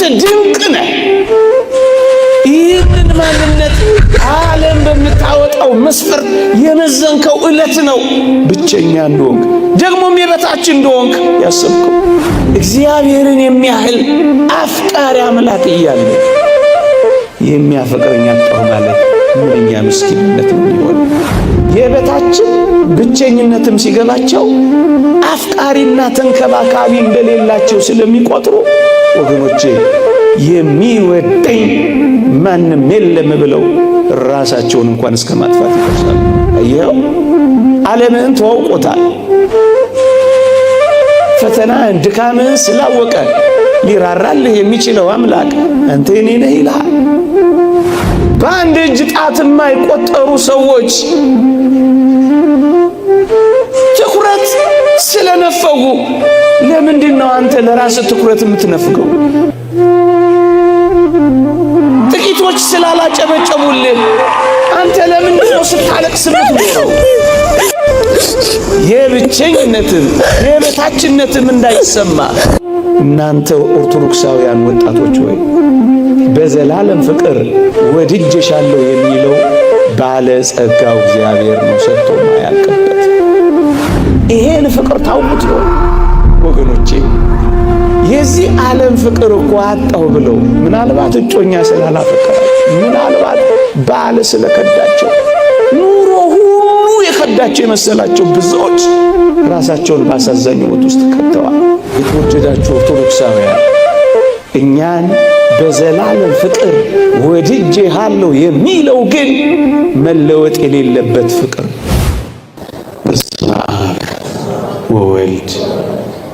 አንተ ድንቅ ነህ። ይህንን ማንነት ዓለም በምታወጣው መስፈርት የመዘንከው ዕለት ነው ብቸኛ እንደሆንክ ደግሞም የበታች እንደሆንክ ያሰብከው። እግዚአብሔርን የሚያህል አፍቃሪ አምላክ እያለ የሚያፈቅረኝ አጣሁ ማለት ምንኛ ምስኪንነት ነው የሚሆን። የበታችን ብቸኝነትም ሲገባቸው አፍቃሪና ተንከባካቢ እንደሌላቸው ስለሚቆጥሩ ወገኖቼ የሚወደኝ ማንም የለም ብለው ራሳቸውን እንኳን እስከ ማጥፋት ይደርሳሉ። አየኸው፣ ዓለምን ተዋውቆታል። ፈተናን ድካምን ስላወቀ ሊራራልህ የሚችለው አምላክ አንተ የኔ ነህ ይልሃል። በአንድ እጅ ጣት የማይቆጠሩ ሰዎች ትኩረት ስለነፈጉ ለምንድን ነው አንተ ለራስህ ትኩረት የምትነፍገው? ጥቂቶች ስላላጨበጨቡልህ አንተ ለምንድን ነው ስታለቅስ የምትኖረው? የብቸኝነትም የበታችነትም እንዳይሰማ እናንተ ኦርቶዶክሳውያን ወጣቶች ሆይ በዘላለም ፍቅር ወድጄሻለሁ የሚለው ባለ ጸጋው እግዚአብሔር ነው ሰጥቶ ማያልቅበት። ይሄን ፍቅር ታውቁት ነው ወገኖቼ። የዚህ ዓለም ፍቅር እኮ አጣው ብለው ምናልባት እጮኛ ስላላፈቀራቸው፣ ምናልባት ባል ስለከዳቸው፣ ኑሮ ሁሉ የከዳቸው የመሰላቸው ብዙዎች ራሳቸውን ባሳዛኝ ሕይወት ውስጥ ከተዋል። የተወደዳችሁ ኦርቶዶክሳውያን እኛን በዘላለም ፍቅር ወድጄሃለሁ የሚለው ግን መለወጥ የሌለበት ፍቅር። በስመ አብ ወወልድ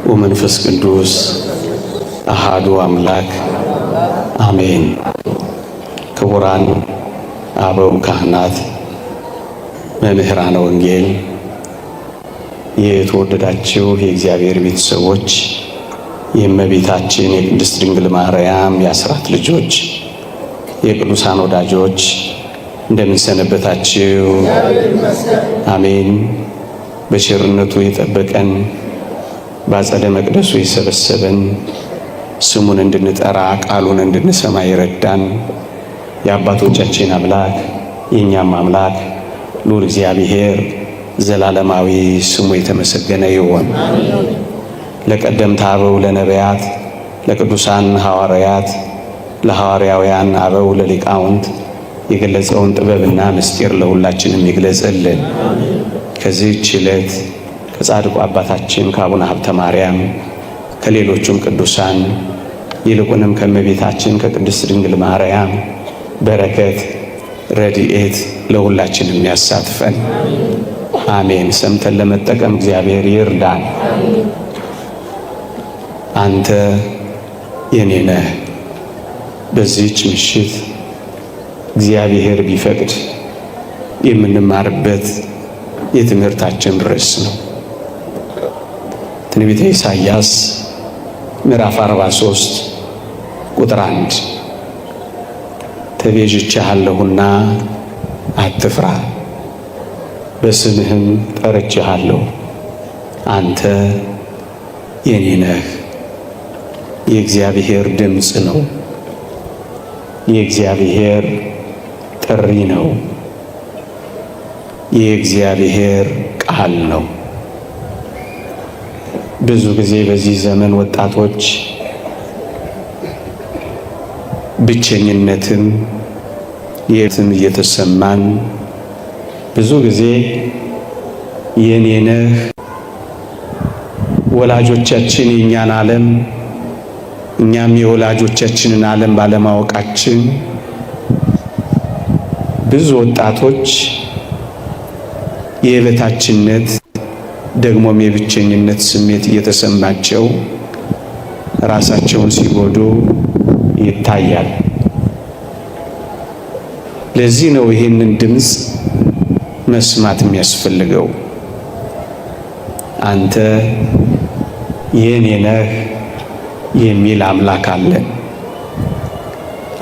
ወመንፈስ ቅዱስ አሃዱ አምላክ አሜን። ክቡራን አበው ካህናት፣ መምህራነ ወንጌል፣ የተወደዳችሁ የእግዚአብሔር ቤተሰቦች፣ የእመቤታችን የቅድስት ድንግል ማርያም የአስራት ልጆች፣ የቅዱሳን ወዳጆች እንደምን ሰነበታችሁ? አሜን። በቸርነቱ የጠበቀን በአጸደ መቅደሱ የሰበሰበን ስሙን እንድንጠራ ቃሉን እንድንሰማ ይረዳን የአባቶቻችን አምላክ የእኛም አምላክ ልዑል እግዚአብሔር ዘላለማዊ ስሙ የተመሰገነ ይሁን። ለቀደምት አበው ለነቢያት፣ ለቅዱሳን ሐዋርያት፣ ለሐዋርያውያን አበው፣ ለሊቃውንት የገለጸውን ጥበብና ምስጢር ለሁላችንም ይግለጽልን። ከዚህች ዕለት ከጻድቁ አባታችን ከአቡነ ሀብተ ማርያም ከሌሎቹም ቅዱሳን ይልቁንም ከእመቤታችን ከቅድስት ድንግል ማርያም በረከት ረድኤት ለሁላችንም ያሳትፈን። አሜን። ሰምተን ለመጠቀም እግዚአብሔር ይርዳን። አንተ የኔ ነህ በዚህች ምሽት እግዚአብሔር ቢፈቅድ የምንማርበት የትምህርታችን ርዕስ ነው። ትንቢተ ኢሳይያስ ምዕራፍ 43 ቁጥር 1 ተቤዥቼሃለሁና አትፍራ፣ በስምህም ጠርቼሃለሁ፣ አንተ የኔ ነህ። የእግዚአብሔር ድምፅ ነው። የእግዚአብሔር ጥሪ ነው። የእግዚአብሔር ቃል ነው። ብዙ ጊዜ በዚህ ዘመን ወጣቶች ብቸኝነትን የትም እየተሰማን ብዙ ጊዜ የኔ ነህ ወላጆቻችን የኛን ዓለም እኛም የወላጆቻችንን ዓለም ባለማወቃችን ብዙ ወጣቶች የበታችነት ደግሞም የብቸኝነት ስሜት እየተሰማቸው ራሳቸውን ሲጎዱ ይታያል። ለዚህ ነው ይህንን ድምፅ መስማት የሚያስፈልገው። አንተ የኔ ነህ የሚል አምላክ አለን።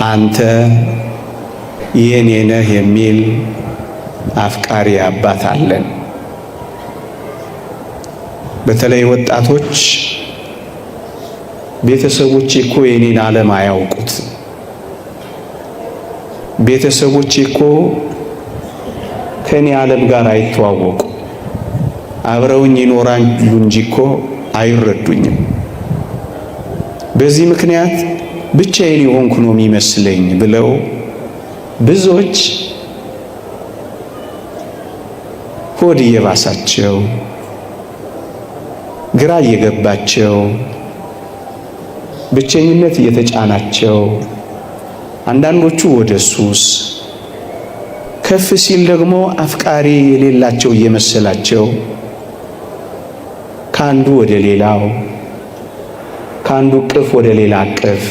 አንተ የኔ ነህ የሚል አፍቃሪ አባት አለን። በተለይ ወጣቶች ቤተሰቦቼ እኮ የኔን ዓለም አያውቁት። ቤተሰቦቼ እኮ ከኔ ዓለም ጋር አይተዋወቁ። አብረውኝ ይኖራሉ እንጂ እኮ አይረዱኝም። በዚህ ምክንያት ብቻዬን የሆንኩ ነው የሚመስለኝ ብለው ብዙዎች ሆድ እየባሳቸው ግራ እየገባቸው ብቸኝነት እየተጫናቸው አንዳንዶቹ ወደ ሱስ ከፍ ሲል ደግሞ አፍቃሪ የሌላቸው እየመሰላቸው ካንዱ ወደ ሌላው ካንዱ ቅፍ ወደ ሌላ ቅፍ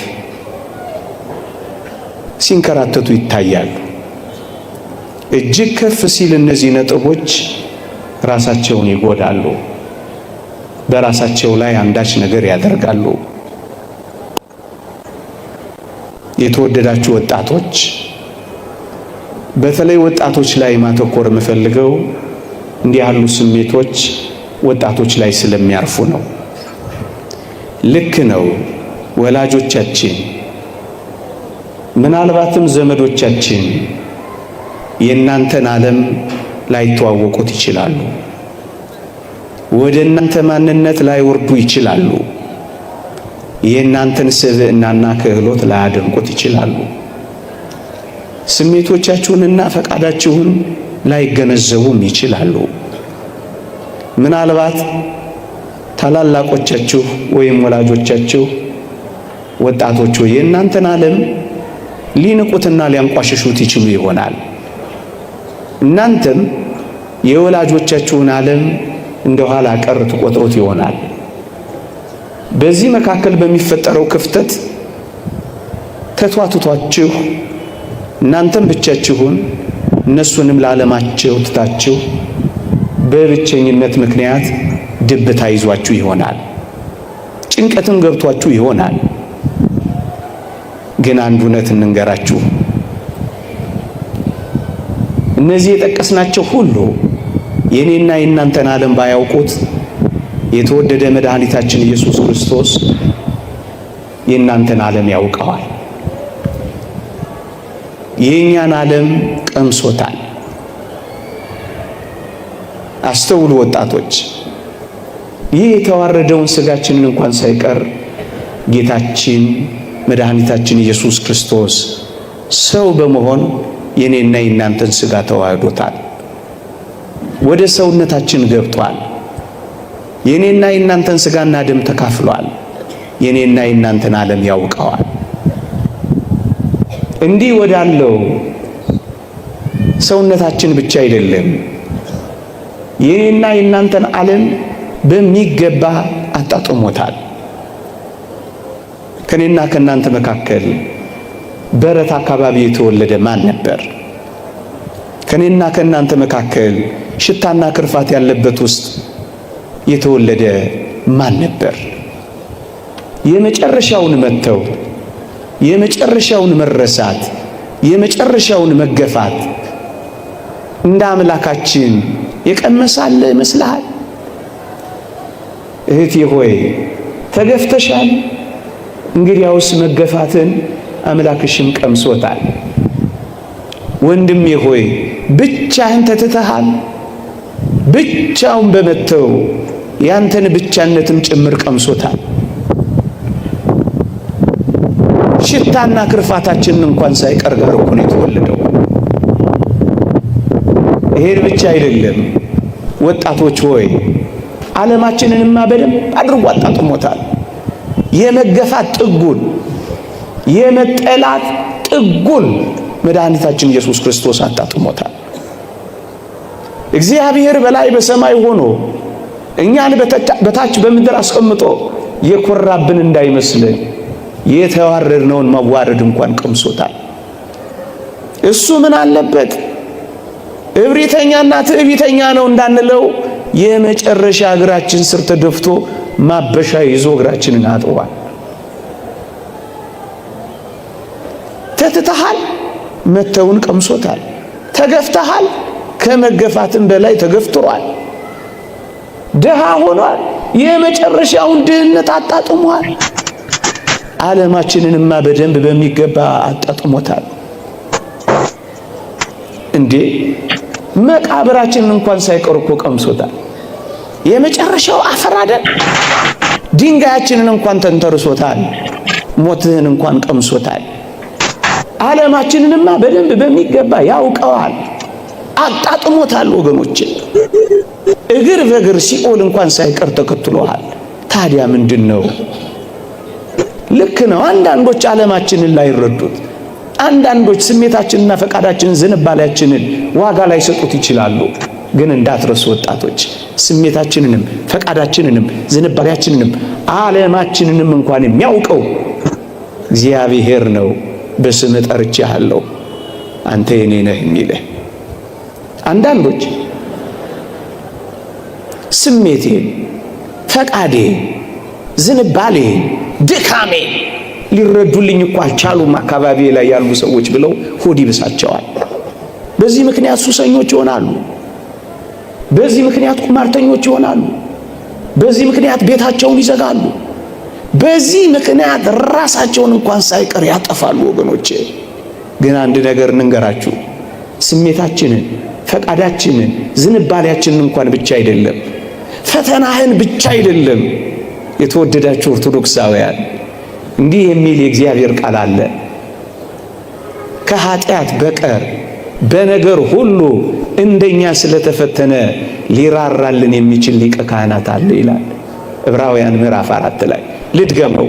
ሲንከራተቱ ይታያሉ። እጅግ ከፍ ሲል እነዚህ ነጥቦች ራሳቸውን ይጎዳሉ፣ በራሳቸው ላይ አንዳች ነገር ያደርጋሉ። የተወደዳችሁ ወጣቶች፣ በተለይ ወጣቶች ላይ ማተኮር የምፈልገው እንዲህ ያሉ ስሜቶች ወጣቶች ላይ ስለሚያርፉ ነው። ልክ ነው። ወላጆቻችን ምናልባትም ዘመዶቻችን የእናንተን ዓለም ላይተዋወቁት ይችላሉ። ወደ እናንተ ማንነት ላይወርዱ ይችላሉ። የእናንተን ስብዕናና ክህሎት ላያደንቁት ይችላሉ። ስሜቶቻችሁንና ፈቃዳችሁን ላይገነዘቡም ይችላሉ። ምናልባት ታላላቆቻችሁ ወይም ወላጆቻችሁ ወጣቶች የእናንተን ዓለም ሊንቁትና ሊያንቋሽሹት ይችሉ ይሆናል። እናንተም የወላጆቻችሁን ዓለም እንደ ኋላ ቀር ትቆጥሩት ይሆናል። በዚህ መካከል በሚፈጠረው ክፍተት ተቷትቷችሁ እናንተም ብቻችሁን እነሱንም ለዓለማቸው ትታችሁ በብቸኝነት ምክንያት ድብታ ይዟችሁ ይሆናል። ጭንቀትም ገብቷችሁ ይሆናል። ግን አንድ እውነት እንንገራችሁ፣ እነዚህ የጠቀስናቸው ሁሉ የኔና የእናንተን ዓለም ባያውቁት የተወደደ መድኃኒታችን ኢየሱስ ክርስቶስ የእናንተን ዓለም ያውቀዋል። የእኛን ዓለም ቀምሶታል። አስተውሉ ወጣቶች፣ ይህ የተዋረደውን ሥጋችንን እንኳን ሳይቀር ጌታችን መድኃኒታችን ኢየሱስ ክርስቶስ ሰው በመሆን የኔና የእናንተን ሥጋ ተዋህዶታል። ወደ ሰውነታችን ገብቷል። የኔና የእናንተን ሥጋና ደም ተካፍሏል። የኔና የእናንተን ዓለም ያውቀዋል። እንዲህ ወዳለው ሰውነታችን ብቻ አይደለም፣ የኔና የእናንተን ዓለም በሚገባ አጣጥሞታል። ከኔና ከእናንተ መካከል በረት አካባቢ የተወለደ ማን ነበር? ከኔና ከእናንተ መካከል ሽታና ክርፋት ያለበት ውስጥ የተወለደ ማን ነበር? የመጨረሻውን መተው፣ የመጨረሻውን መረሳት፣ የመጨረሻውን መገፋት እንደ አምላካችን የቀመሳለ ይመስልሃል? እህቴ ሆይ ተገፍተሻል። እንግዲያውስ መገፋትን አምላክሽም ቀምሶታል። ወንድሜ ሆይ ብቻህን ተትተሃል። ብቻውን በመተው ያንተን ብቻነትም ጭምር ቀምሶታል። ሽታና ክርፋታችንን እንኳን ሳይቀር ጋር እኮ ነው የተወለደው። ይሄን ብቻ አይደለም ወጣቶች ሆይ ዓለማችንንማ በደንብ አድርጎ አጣጥሞታል። የመገፋት ጥጉን፣ የመጠላት ጥጉን መድኃኒታችን ኢየሱስ ክርስቶስ አጣጥሞታል። እግዚአብሔር በላይ በሰማይ ሆኖ እኛን በታች በምድር አስቀምጦ የኮራብን እንዳይመስልን የተዋረድነውን መዋረድ እንኳን ቀምሶታል። እሱ ምን አለበት እብሪተኛና ትዕቢተኛ ነው እንዳንለው የመጨረሻ እግራችን ስር ተደፍቶ ማበሻ ይዞ እግራችንን አጥቧል። ተትተሃል፣ መተውን ቀምሶታል። ተገፍተሃል፣ ከመገፋትም በላይ ተገፍቷል። ድሃ ሆኗል፣ የመጨረሻውን ድህነት አጣጥሟል። ዓለማችንንማ በደንብ በሚገባ አጣጥሞታል። እንዴ መቃብራችንን እንኳን ሳይቀር እኮ ቀምሶታል። የመጨረሻው አፈር አይደል? ድንጋያችንን እንኳን ተንተርሶታል። ሞትህን እንኳን ቀምሶታል። ዓለማችንንማ በደንብ በሚገባ ያውቀዋል፣ አጣጥሞታል። ወገኖቼ እግር በእግር ሲኦል እንኳን ሳይቀር ተከትሎሃል። ታዲያ ምንድነው? ልክ ነው። አንዳንዶች ዓለማችንን ላይ ይረዱት፣ አንዳንዶች ስሜታችንና ፈቃዳችንን ዝንባሌያችንን ዋጋ ላይ ሰጡት ይችላሉ። ግን እንዳትረሱ ወጣቶች፣ ስሜታችንንም ፈቃዳችንንም ዝንባሌያችንንም ዓለማችንንም እንኳን የሚያውቀው እግዚአብሔር ነው። በስም ጠርቼሃለሁ አንተ የኔ ነህ የሚልህ። አንዳንዶች ስሜቴን፣ ፈቃዴን፣ ዝንባሌን፣ ድካሜን ሊረዱልኝ እኮ አልቻሉም አካባቢ ላይ ያሉ ሰዎች ብለው ሆድ ይብሳቸዋል። በዚህ ምክንያት ሱሰኞች ይሆናሉ። በዚህ ምክንያት ቁማርተኞች ይሆናሉ። በዚህ ምክንያት ቤታቸውን ይዘጋሉ። በዚህ ምክንያት ራሳቸውን እንኳን ሳይቀር ያጠፋሉ። ወገኖቼ ግን አንድ ነገር እንንገራችሁ፣ ስሜታችንን፣ ፈቃዳችንን፣ ዝንባሌያችንን እንኳን ብቻ አይደለም፣ ፈተናህን ብቻ አይደለም። የተወደዳችሁ ኦርቶዶክሳውያን እንዲህ የሚል የእግዚአብሔር ቃል አለ፣ ከኃጢአት በቀር በነገር ሁሉ እንደኛ ስለተፈተነ ሊራራልን የሚችል ሊቀ ካህናት አለ ይላል ዕብራውያን ምዕራፍ 4 ላይ። ልድገመው፣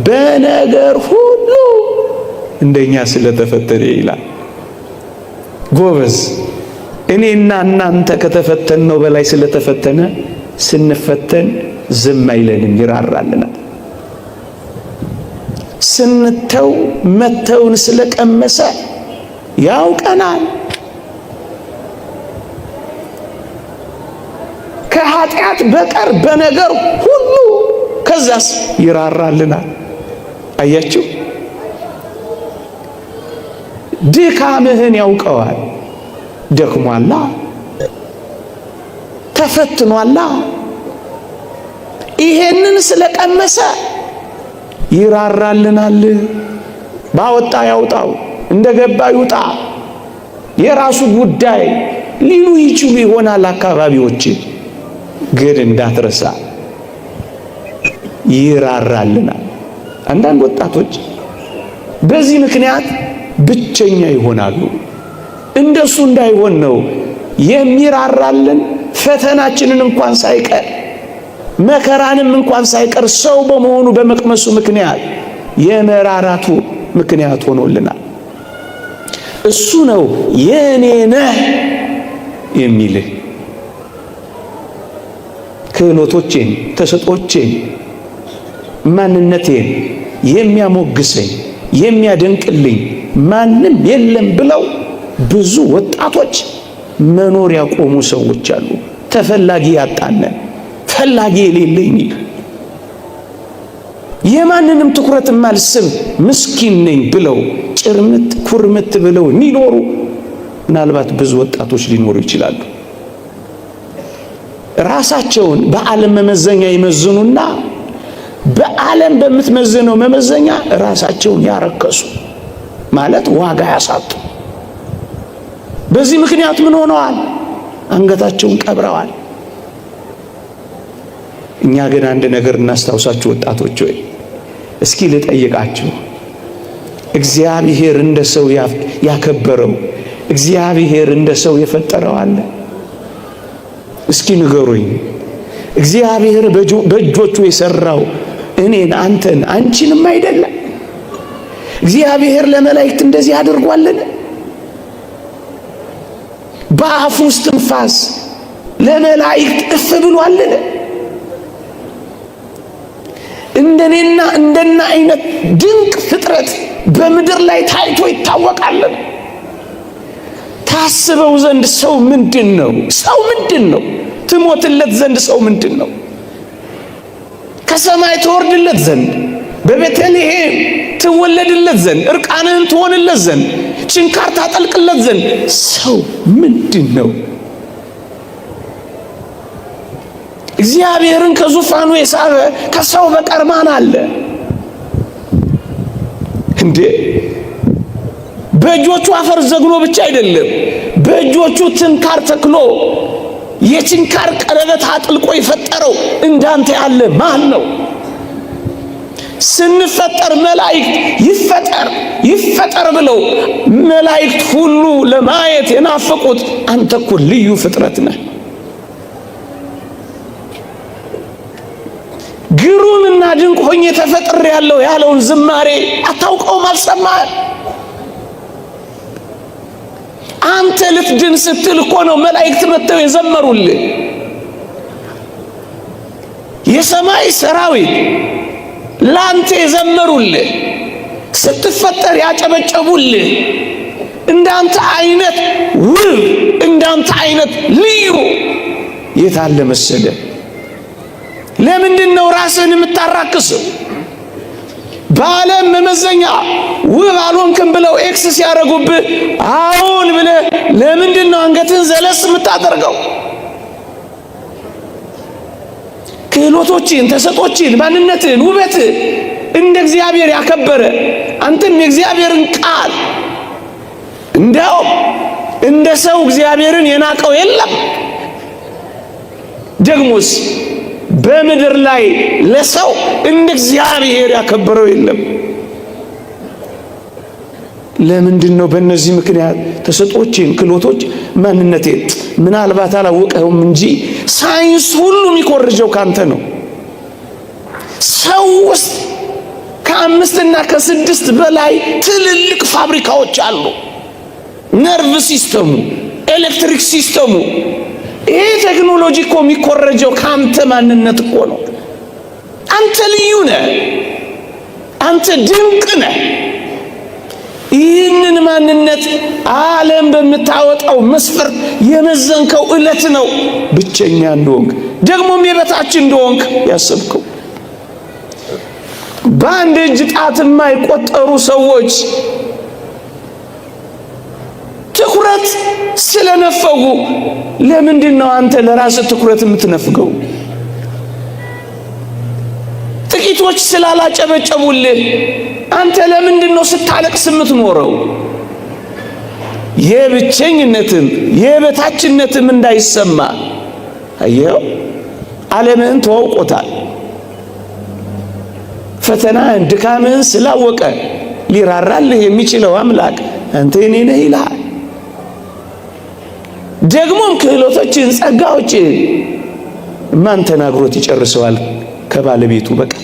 በነገር ሁሉ እንደኛ ስለተፈተነ ይላል። ጎበዝ፣ እኔና እናንተ ከተፈተነው በላይ ስለተፈተነ ስንፈተን ዝም አይለንም፣ ይራራልናል። ስንተው መተውን ስለቀመሰ ያውቀናል። ከኃጢአት በቀር በነገር ሁሉ ከዛስ ይራራልናል። አያችሁ፣ ድካምህን ያውቀዋል። ደክሟላ፣ ተፈትኗላ። ይሄንን ስለቀመሰ ይራራልናል። ባወጣ ያውጣው፣ እንደገባ ይውጣ፣ የራሱ ጉዳይ ሊሉ ይችሉ ይሆናል አካባቢዎች። ግን እንዳትረሳ ይራራልናል። አንዳንድ ወጣቶች በዚህ ምክንያት ብቸኛ ይሆናሉ። እንደሱ እንዳይሆን ነው የሚራራልን። ፈተናችንን እንኳን ሳይቀር መከራንም እንኳን ሳይቀር ሰው በመሆኑ በመቅመሱ ምክንያት የመራራቱ ምክንያት ሆኖልናል። እሱ ነው የኔ ነህ የሚልህ። ክህሎቶቼን፣ ተሰጦቼን፣ ማንነቴን የሚያሞግሰኝ የሚያደንቅልኝ ማንም የለም ብለው ብዙ ወጣቶች መኖር ያቆሙ ሰዎች አሉ። ተፈላጊ ያጣነ፣ ፈላጊ የሌለኝ፣ የማንንም ትኩረት ማልስብ ምስኪን ነኝ ብለው ጭርምት ኩርምት ብለው የሚኖሩ ምናልባት ብዙ ወጣቶች ሊኖሩ ይችላሉ። ራሳቸውን በዓለም መመዘኛ ይመዝኑና በዓለም በምትመዝነው መመዘኛ ራሳቸውን ያረከሱ ማለት ዋጋ ያሳጡ። በዚህ ምክንያት ምን ሆነዋል? አንገታቸውን ቀብረዋል። እኛ ግን አንድ ነገር እናስታውሳችሁ ወጣቶች፣ ወይ እስኪ ልጠይቃችሁ፣ እግዚአብሔር እንደ ሰው ያከበረው፣ እግዚአብሔር እንደ ሰው የፈጠረው አለ? እስኪ ንገሩኝ። እግዚአብሔር በእጆቹ የሰራው እኔን፣ አንተን፣ አንቺንም አይደለም? እግዚአብሔር ለመላእክት እንደዚህ አድርጓልን? በአፉ ውስጥ ትንፋስ ለመላእክት እፍ ብሏልን? እንደኔና እንደና አይነት ድንቅ ፍጥረት በምድር ላይ ታይቶ ይታወቃልን? ታስበው ዘንድ ሰው ምንድን ነው? ሰው ምንድን ነው? ትሞትለት ዘንድ ሰው ምንድን ነው? ከሰማይ ትወርድለት ዘንድ፣ በቤተልሔም ትወለድለት ዘንድ፣ እርቃንህን ትሆንለት ዘንድ፣ ችንካር ታጠልቅለት ዘንድ ሰው ምንድን ነው? እግዚአብሔርን ከዙፋኑ የሳበ ከሰው በቀር ማን አለ? እንዴ በእጆቹ አፈር ዘግኖ ብቻ አይደለም፣ በእጆቹ ትንካር ተክሎ የትንካር ቀለበት አጥልቆ የፈጠረው እንዳንተ ያለ ማን ነው? ስንፈጠር መላእክት ይፈጠር ብለው መላእክት ሁሉ ለማየት የናፈቁት አንተ እኮ ልዩ ፍጥረት ነህ። ግሩምና ድንቅ ሆኜ ተፈጥሬያለሁ ያለውን ዝማሬ አታውቀውም? አልሰማህም? አንተ ልትድን ስትል እኮ ነው መላእክት መጥተው የዘመሩልህ። የሰማይ ሰራዊት ላንተ የዘመሩልህ፣ ስትፈጠር ያጨበጨቡልህ። እንዳንተ አይነት ውብ፣ እንዳንተ አይነት ልዩ የት አለ መሰለህ? ለምንድን ነው ራስህን የምታራክሰው? በዓለም መመዘኛ ውብ አልሆንክም ብለው ኤክስ ሲያደርጉብህ አሁን ብለህ ለምንድን ነው አንገትህን ዘለስ የምታደርገው? ክህሎቶችን፣ ተሰጦችን፣ ማንነትን፣ ውበትን እንደ እግዚአብሔር ያከበረ አንተም የእግዚአብሔርን ቃል እንዲያውም እንደ ሰው እግዚአብሔርን የናቀው የለም። ደግሞስ በምድር ላይ ለሰው እንደ እግዚአብሔር ያከበረው የለም። ለምንድን ነው? በእነዚህ ምክንያት ተሰጦችን፣ ክህሎቶች፣ ማንነቴን ምናልባት አላወቀውም እንጂ ሳይንስ ሁሉ የሚኮርጀው ካንተ ነው። ሰው ውስጥ ከ5 እና ከ6 በላይ ትልልቅ ፋብሪካዎች አሉ። ነርቭ ሲስተሙ፣ ኤሌክትሪክ ሲስተሙ። ይሄ ቴክኖሎጂ እኮ የሚኮረጀው ካንተ ማንነት እኮ ነው። አንተ ልዩ ነህ። አንተ ድንቅ ነህ። ይህንን ማንነት ዓለም በምታወጣው መስፈርት የመዘንከው ዕለት ነው ብቸኛ እንደሆንክ፣ ደግሞም የበታች እንደሆንክ ያሰብከው። በአንድ እጅ ጣት የማይቆጠሩ ሰዎች ትኩረት ስለነፈጉ ለምንድን ነው አንተ ለራስህ ትኩረት የምትነፍገው? ጥቂቶች ስላላጨበጨቡልህ አንተ ለምንድን ነው ስታለቅስ የምትኖረው? የብቸኝነትም የበታችነትም እንዳይሰማ አየው። ዓለምህን ተዋውቆታል። ፈተናህን ድካምህን ስላወቀ ሊራራልህ የሚችለው አምላክ አንተ የኔ ነህ ይልሃል። ደግሞም ክህሎቶችን፣ ጸጋዎችን ማን ተናግሮት ይጨርሰዋል ከባለቤቱ በቀር?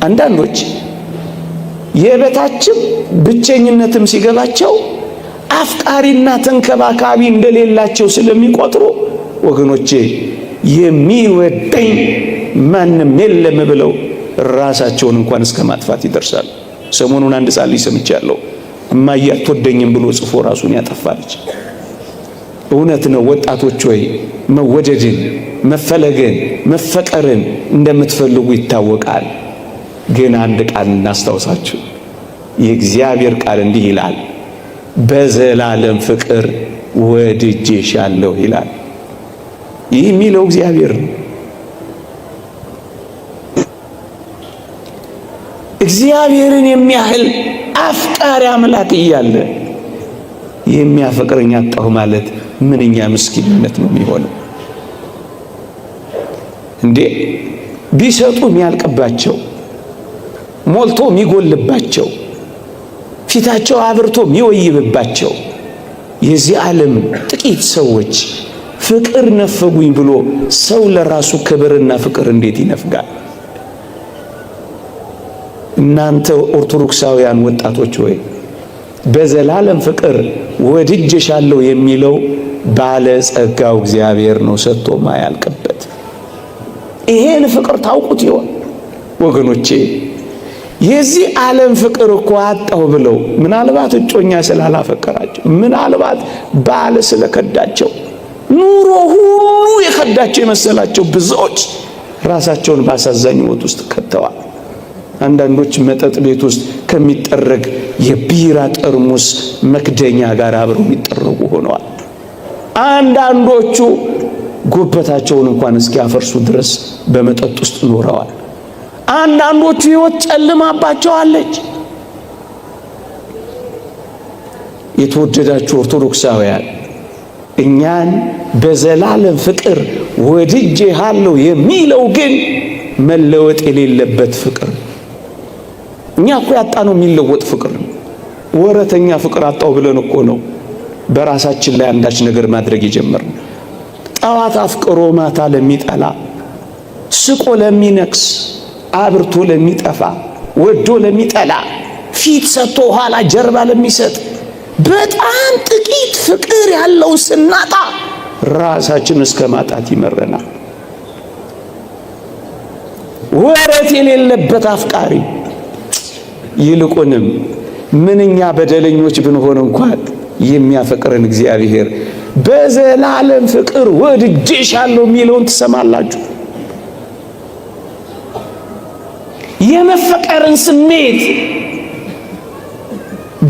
አንዳንዶች የበታችም ብቸኝነትም ሲገባቸው አፍቃሪና ተንከባካቢ እንደሌላቸው ስለሚቆጥሩ ወገኖቼ የሚወደኝ ማንም የለም ብለው ራሳቸውን እንኳን እስከ ማጥፋት ይደርሳሉ። ሰሞኑን አንድ ሕፃን ልጅ ሰምቻለሁ። እማዬ አትወደኝም ብሎ ጽፎ ራሱን ያጠፋለች። እውነት ነው። ወጣቶች ሆይ መወደድን፣ መፈለግን፣ መፈቀርን እንደምትፈልጉ ይታወቃል። ግን አንድ ቃል እናስታውሳችሁ። የእግዚአብሔር ቃል እንዲህ ይላል፣ በዘላለም ፍቅር ወድጄሻለሁ ይላል። ይህ የሚለው እግዚአብሔር ነው። እግዚአብሔርን የሚያህል አፍቃሪ አምላክ እያለ የሚያፈቅረኝ አጣሁ ማለት ምንኛ ምስኪንነት ነው የሚሆነው? እንዴ ቢሰጡ የሚያልቅባቸው፣ ሞልቶ የሚጎልባቸው፣ ፊታቸው አብርቶ የሚወይብባቸው የዚህ ዓለም ጥቂት ሰዎች ፍቅር ነፈጉኝ ብሎ ሰው ለራሱ ክብርና ፍቅር እንዴት ይነፍጋል? እናንተ ኦርቶዶክሳውያን ወጣቶች ሆይ በዘላለም ፍቅር ወድጄሻለሁ የሚለው ባለ ጸጋው እግዚአብሔር ነው፣ ሰጥቶ ማያልቅበት። ይሄን ፍቅር ታውቁት ይሆን ወገኖቼ? የዚህ ዓለም ፍቅር እኮ አጣሁ ብለው ምናልባት እጮኛ ስላላፈቀራቸው፣ ምናልባት ባል ስለከዳቸው፣ ኑሮ ሁሉ የከዳቸው የመሰላቸው ብዙዎች ራሳቸውን ባሳዛኝ ሕይወት ውስጥ ከተዋል። አንዳንዶች መጠጥ ቤት ውስጥ ከሚጠረግ የቢራ ጠርሙስ መክደኛ ጋር አብረው የሚጠረጉ ሆነዋል። አንዳንዶቹ ጉበታቸውን እንኳን እስኪያፈርሱ ድረስ በመጠጥ ውስጥ ኖረዋል። አንዳንዶቹ ሕይወት ጨልማባቸዋለች። የተወደዳችሁ ኦርቶዶክሳውያን እኛን በዘላለም ፍቅር ወድጄሃለሁ የሚለው ግን መለወጥ የሌለበት ፍቅር። እኛ እኮ ያጣነው የሚለወጥ ፍቅር ነው። ወረተኛ ፍቅር አጣው ብለን እኮ ነው በራሳችን ላይ አንዳች ነገር ማድረግ የጀመርነው። ጠዋት አፍቅሮ ማታ ለሚጠላ፣ ስቆ ለሚነክስ፣ አብርቶ ለሚጠፋ፣ ወዶ ለሚጠላ፣ ፊት ሰጥቶ ኋላ ጀርባ ለሚሰጥ በጣም ጥቂት ፍቅር ያለው ስናጣ ራሳችን እስከ ማጣት ይመረናል። ወረት የሌለበት አፍቃሪ። ይልቁንም ምንኛ በደለኞች ብንሆን እንኳን የሚያፈቅረን እግዚአብሔር በዘላለም ፍቅር ወድጄሻለሁ የሚለውን ትሰማላችሁ። የመፈቀርን ስሜት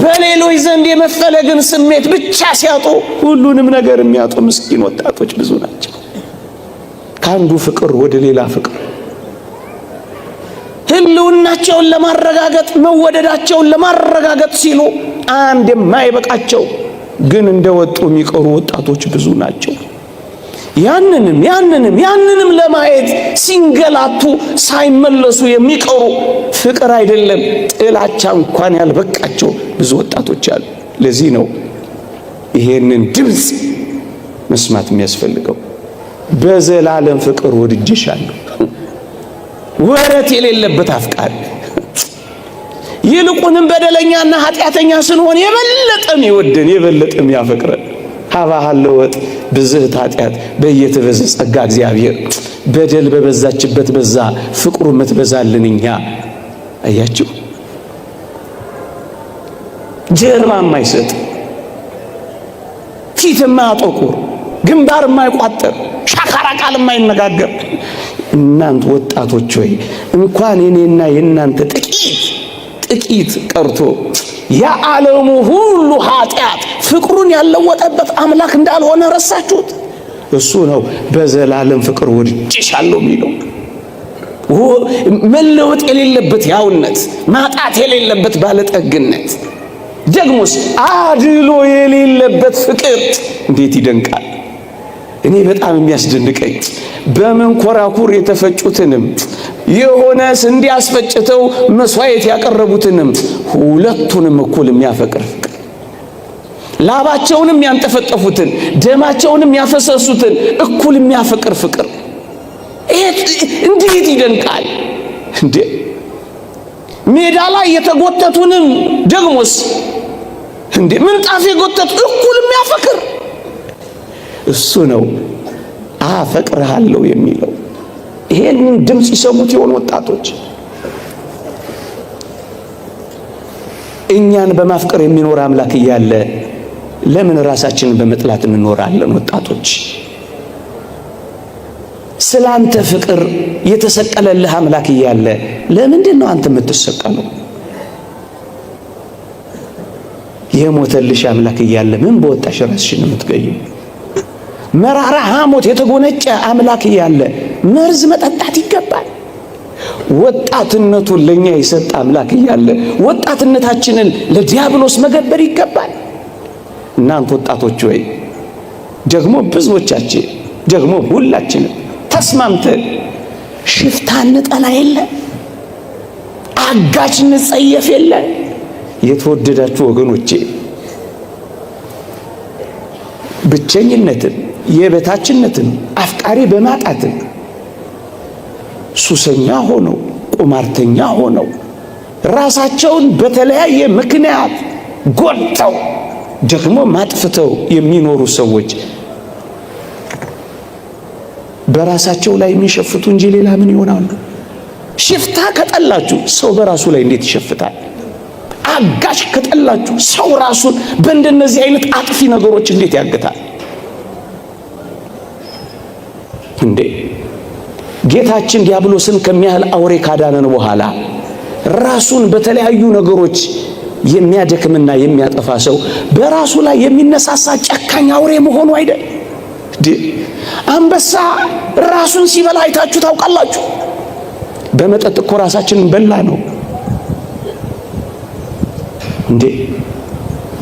በሌሎች ዘንድ የመፈለግን ስሜት ብቻ ሲያጡ ሁሉንም ነገር የሚያጡ ምስኪን ወጣቶች ብዙ ናቸው። ከአንዱ ፍቅር ወደ ሌላ ፍቅር ህልውናቸውን ለማረጋገጥ መወደዳቸውን ለማረጋገጥ ሲሉ አንድ የማይበቃቸው ግን እንደወጡ የሚቀሩ ወጣቶች ብዙ ናቸው። ያንንም ለማየት ሲንገላቱ ሳይመለሱ የሚቀሩ ፍቅር አይደለም ጥላቻ እንኳን ያልበቃቸው ብዙ ወጣቶች አሉ። ለዚህ ነው ይሄንን ድምፅ መስማት የሚያስፈልገው። በዘላለም ፍቅር ወድጄሻለሁ። ወረት የሌለበት አፍቃሪ። ይልቁንም በደለኛና ኃጢአተኛ ስንሆን የበለጠም ይወደን የበለጠም ያፈቅረን። ሀባሃለወጥ ብዝህት ኃጢአት በየተበዘ ጸጋ እግዚአብሔር በደል በበዛችበት በዛ ፍቅሩ የምትበዛልን እኛ። አያችሁ፣ ጀርባ የማይሰጥ ፊት የማያጠቁር ግንባር የማይቋጠር ሻካራ ቃል የማይነጋገር እናንተ ወጣቶች ሆይ እንኳን የኔና የናንተ ጥቂት ቀርቶ የዓለሙ ሁሉ ኃጢአት ፍቅሩን ያለወጠበት አምላክ እንዳልሆነ ረሳችሁት? እሱ ነው በዘላለም ፍቅር ወድጄሻለሁ የሚለው። መለወጥ የሌለበት ያውነት፣ ማጣት የሌለበት ባለጠግነት፣ ደግሞስ አድሎ የሌለበት ፍቅር እንዴት ይደንቃል! እኔ በጣም የሚያስደንቀኝ በመንኮራኩር የተፈጩትንም የሆነ ስንዴ አስፈጭተው መስዋዕት ያቀረቡትንም ሁለቱንም እኩል የሚያፈቅር ፍቅር፣ ላባቸውንም ያንጠፈጠፉትን ደማቸውንም ያፈሰሱትን እኩል የሚያፈቅር ፍቅር እንዴት ይደንቃል እንዴ! ሜዳ ላይ የተጎተቱንም ደግሞስ እንዴ ምንጣፍ የጎተቱ እኩል የሚያፈቅር እሱ ነው አፈቅርሃለሁ የሚለው። ይሄንን ድምፅ ይሰሙት ይሆን ወጣቶች? እኛን በማፍቀር የሚኖር አምላክ እያለ ለምን ራሳችንን በመጥላት እንኖራለን? ወጣቶች፣ ስላንተ ፍቅር የተሰቀለልህ አምላክ እያለ ለምንድን ነው አንተ የምትሰቀለው? የሞተልሽ አምላክ እያለ ምን በወጣሽ ራስሽን የምትገይው? መራራ ሐሞት የተጎነጨ አምላክ እያለ መርዝ መጠጣት ይገባል? ወጣትነቱን ለኛ የሰጠ አምላክ እያለ ወጣትነታችንን ለዲያብሎስ መገበር ይገባል? እናንተ ወጣቶች ወይ ደግሞ ብዙዎቻችን ደግሞ ሁላችንም ተስማምተን ሽፍታ እንጠላ የለ፣ አጋች እንጸየፍ የለ። የተወደዳችሁ ወገኖቼ ብቸኝነትን የበታችነትን አፍቃሪ በማጣትን ሱሰኛ ሆነው ቁማርተኛ ሆነው ራሳቸውን በተለያየ ምክንያት ጎድተው ደግሞ ማጥፍተው የሚኖሩ ሰዎች በራሳቸው ላይ የሚሸፍቱ እንጂ ሌላ ምን ይሆናሉ? ሽፍታ ከጠላችሁ ሰው በራሱ ላይ እንዴት ይሸፍታል? አጋሽ ከጠላችሁ ሰው ራሱን በእንደነዚህ አይነት አጥፊ ነገሮች እንዴት ያግታል? እንዴ ጌታችን ዲያብሎስን ከሚያህል አውሬ ካዳነን በኋላ ራሱን በተለያዩ ነገሮች የሚያደክምና የሚያጠፋ ሰው በራሱ ላይ የሚነሳሳ ጨካኝ አውሬ መሆኑ አይደል? አንበሳ ራሱን ሲበላ አይታችሁ ታውቃላችሁ? በመጠጥ እኮ ራሳችንን በላ ነው እንዴ።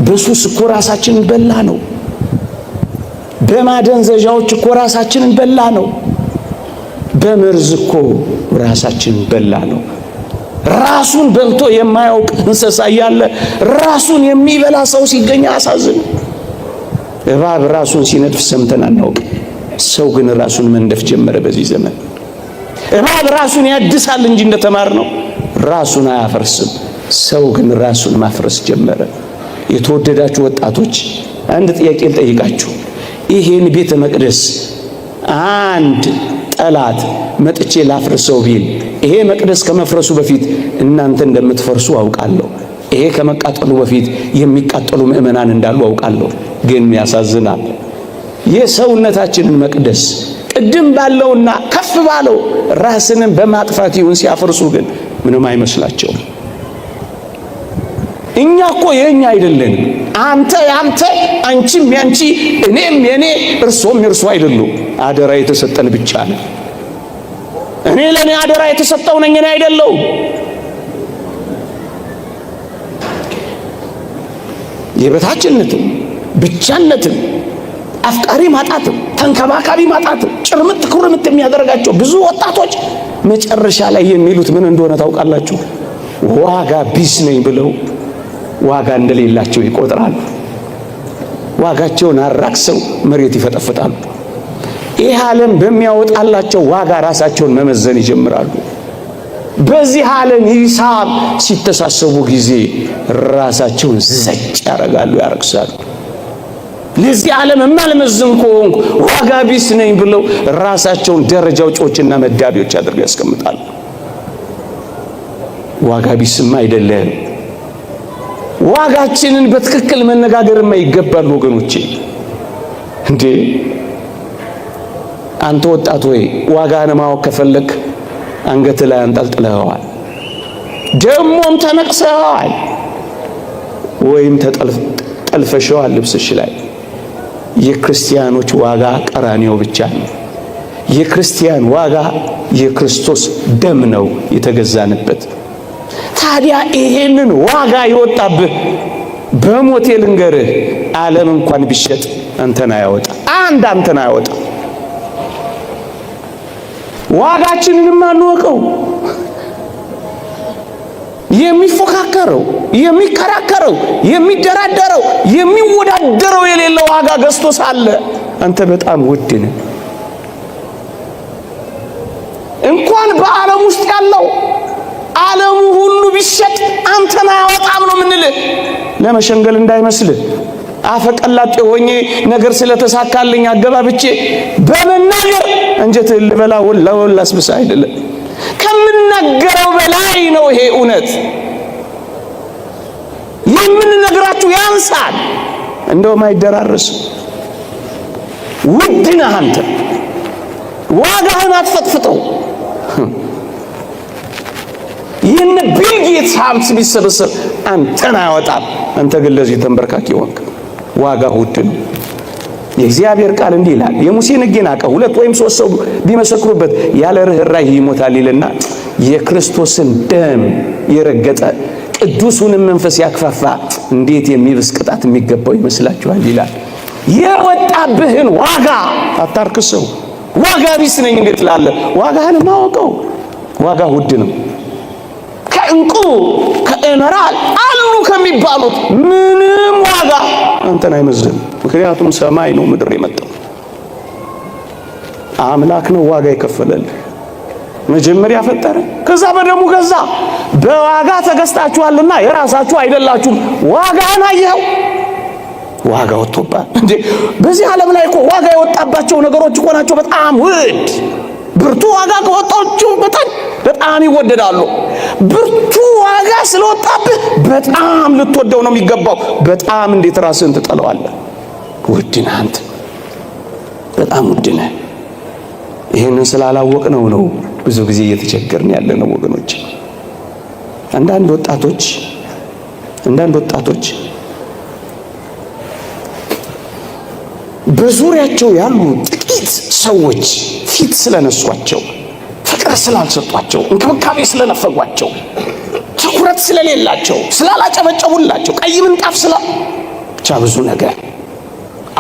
በሱስ እኮ ራሳችንን በላ ነው። በማደንዘዣዎች እኮ ራሳችንን በላ ነው። በመርዝ እኮ ራሳችንን በላ ነው። ራሱን በልቶ የማያውቅ እንስሳ እያለ ራሱን የሚበላ ሰው ሲገኝ አሳዝን። እባብ ራሱን ሲነድፍ ሰምተን አናውቅ። ሰው ግን ራሱን መንደፍ ጀመረ በዚህ ዘመን። እባብ ራሱን ያድሳል እንጂ እንደተማርነው ራሱን አያፈርስም። ሰው ግን ራሱን ማፍረስ ጀመረ። የተወደዳችሁ ወጣቶች አንድ ጥያቄ ልጠይቃችሁ። ይሄን ቤተ መቅደስ አንድ ጠላት መጥቼ ላፍርሰው ቢል ይሄ መቅደስ ከመፍረሱ በፊት እናንተ እንደምትፈርሱ አውቃለሁ። ይሄ ከመቃጠሉ በፊት የሚቃጠሉ ምእመናን እንዳሉ አውቃለሁ። ግን ያሳዝናል። የሰውነታችንን መቅደስ ቅድም ባለውና ከፍ ባለው ራስንን በማጥፋት ይሁን ሲያፈርሱ ግን ምንም አይመስላቸውም። እኛ እኮ የኛ አይደለንም። አንተ ያንተ፣ አንቺም ያንቺ፣ እኔም የኔ፣ እርሶም የእርሶ አይደሉም። አደራ የተሰጠን ብቻ ነው። እኔ ለኔ አደራ የተሰጠው ነኝ፣ እኔ አይደለሁም። የበታችነትን፣ ብቻነትን፣ አፍቃሪ ማጣትን፣ ተንከባካቢ ማጣትን ጭርምት ኩርምት የሚያደርጋቸው ብዙ ወጣቶች መጨረሻ ላይ የሚሉት ምን እንደሆነ ታውቃላችሁ? ዋጋ ቢስ ነኝ ብለው ዋጋ እንደሌላቸው ይቆጥራሉ። ዋጋቸውን አራክሰው መሬት ይፈጠፍጣሉ። ይህ ዓለም በሚያወጣላቸው ዋጋ ራሳቸውን መመዘን ይጀምራሉ። በዚህ ዓለም ሂሳብ ሲተሳሰቡ ጊዜ ራሳቸውን ዘጭ ያረጋሉ፣ ያረክሳሉ። ለዚህ ዓለም የማልመዝን ከሆንኩ ዋጋ ቢስ ነኝ ብለው ራሳቸውን ደረጃዎችና መዳቢዎች አድርገው ያስቀምጣሉ። ዋጋ ቢስማ አይደለም። ዋጋችንን በትክክል መነጋገርማ ይገባል ወገኖቼ። እንዴ አንተ ወጣት ወይ ዋጋህን ማወቅ ከፈለክ አንገት ላይ አንጠልጥለዋል፣ ደሞም ተነቅሰዋል፣ ወይም ተጠልፈሸዋል ልብስሽ ላይ። የክርስቲያኖች ዋጋ ቀራንዮ ብቻ ነው። የክርስቲያን ዋጋ የክርስቶስ ደም ነው የተገዛንበት። ታዲያ ይሄንን ዋጋ ይወጣብህ በሞቴ ልንገርህ፣ ዓለም እንኳን ቢሸጥ አንተን አያወጣ፣ አንተን አያወጣ። ዋጋችንን ማንወቀው የሚፎካከረው፣ የሚከራከረው፣ የሚደራደረው፣ የሚወዳደረው የሌለው ዋጋ ገዝቶ ሳለ አንተ በጣም ውድ ነህ። እንኳን በዓለም ውስጥ ያለው ዓለሙ ሁሉ ቢሸጥ አንተን አያወጣም ነው የምንልህ። ለመሸንገል እንዳይመስልህ አፈቀላጤ ሆኜ ነገር ስለተሳካልኝ አገባብቼ በመናገር እንጀትህን ልበላ ወላ አስብሳ አይደለም። ከምናገረው በላይ ነው ይሄ እውነት። የምንነግራችሁ ያንሳል፣ እንደውም አይደራረስም። ውድ ነህ አንተ። ዋጋህን አትፈጥፍጠው። ይህን ቢል ጌትስ ሀብት ቢሰበሰብ አንተን አያወጣም። አንተ ግን ለዚህ ተንበርካኪ ሆንክ። ዋጋ ውድ ነው። የእግዚአብሔር ቃል እንዲህ ይላል፣ የሙሴን ሕግ የናቀ 2 ወይም 3 ሰው ቢመሰክሩበት ያለ ርኅራኄ ይሞታል ይልና የክርስቶስን ደም የረገጠ ቅዱሱንም መንፈስ ያክፋፋ እንዴት የሚብስ ቅጣት የሚገባው ይመስላችኋል ይላል። የወጣብህን ዋጋ አታርክሰው። ዋጋ ቢስ ነኝ እንዴት ትላለህ? ዋጋህን ማወቀው። ዋጋ ውድ ነው። ከእንቁ ከኤመራልድ አሉ ከሚባሉት ምንም ዋጋ አንተን አይመዝንም። ምክንያቱም ሰማይ ነው ምድር የመጣው አምላክ ነው ዋጋ የከፈለልህ። መጀመሪያ ፈጠረ፣ ከዛ በደሙ ገዛ። በዋጋ ተገዝታችኋልና የራሳችሁ አይደላችሁም። ዋጋህን አየኸው? ዋጋ ወጥቶባል እንዴ? በዚህ ዓለም ላይ እኮ ዋጋ የወጣባቸው ነገሮች እኮ ናቸው በጣም ውድ። ብርቱ ዋጋ ከወጣቸው በጣም ይወደዳሉ። ብርቱ ዋጋ ስለወጣብህ በጣም ልትወደው ነው የሚገባው። በጣም እንዴት ራስህን ትጠለዋለህ? ውድ ነህ አንተ፣ በጣም ውድ ነህ። ይህንን ስላላወቅነው ነው ብዙ ጊዜ እየተቸገርን ያለነው ወገኖች። አንዳንድ ወጣቶች በዙሪያቸው ያሉ ጥቂት ሰዎች ፊት ስለነሷቸው፣ ፍቅር ስላልሰጧቸው፣ እንክብካቤ ስለነፈጓቸው፣ ትኩረት ስለሌላቸው፣ ስላላጨበጨቡላቸው፣ ቀይ ምንጣፍ ብቻ ብዙ ነገር።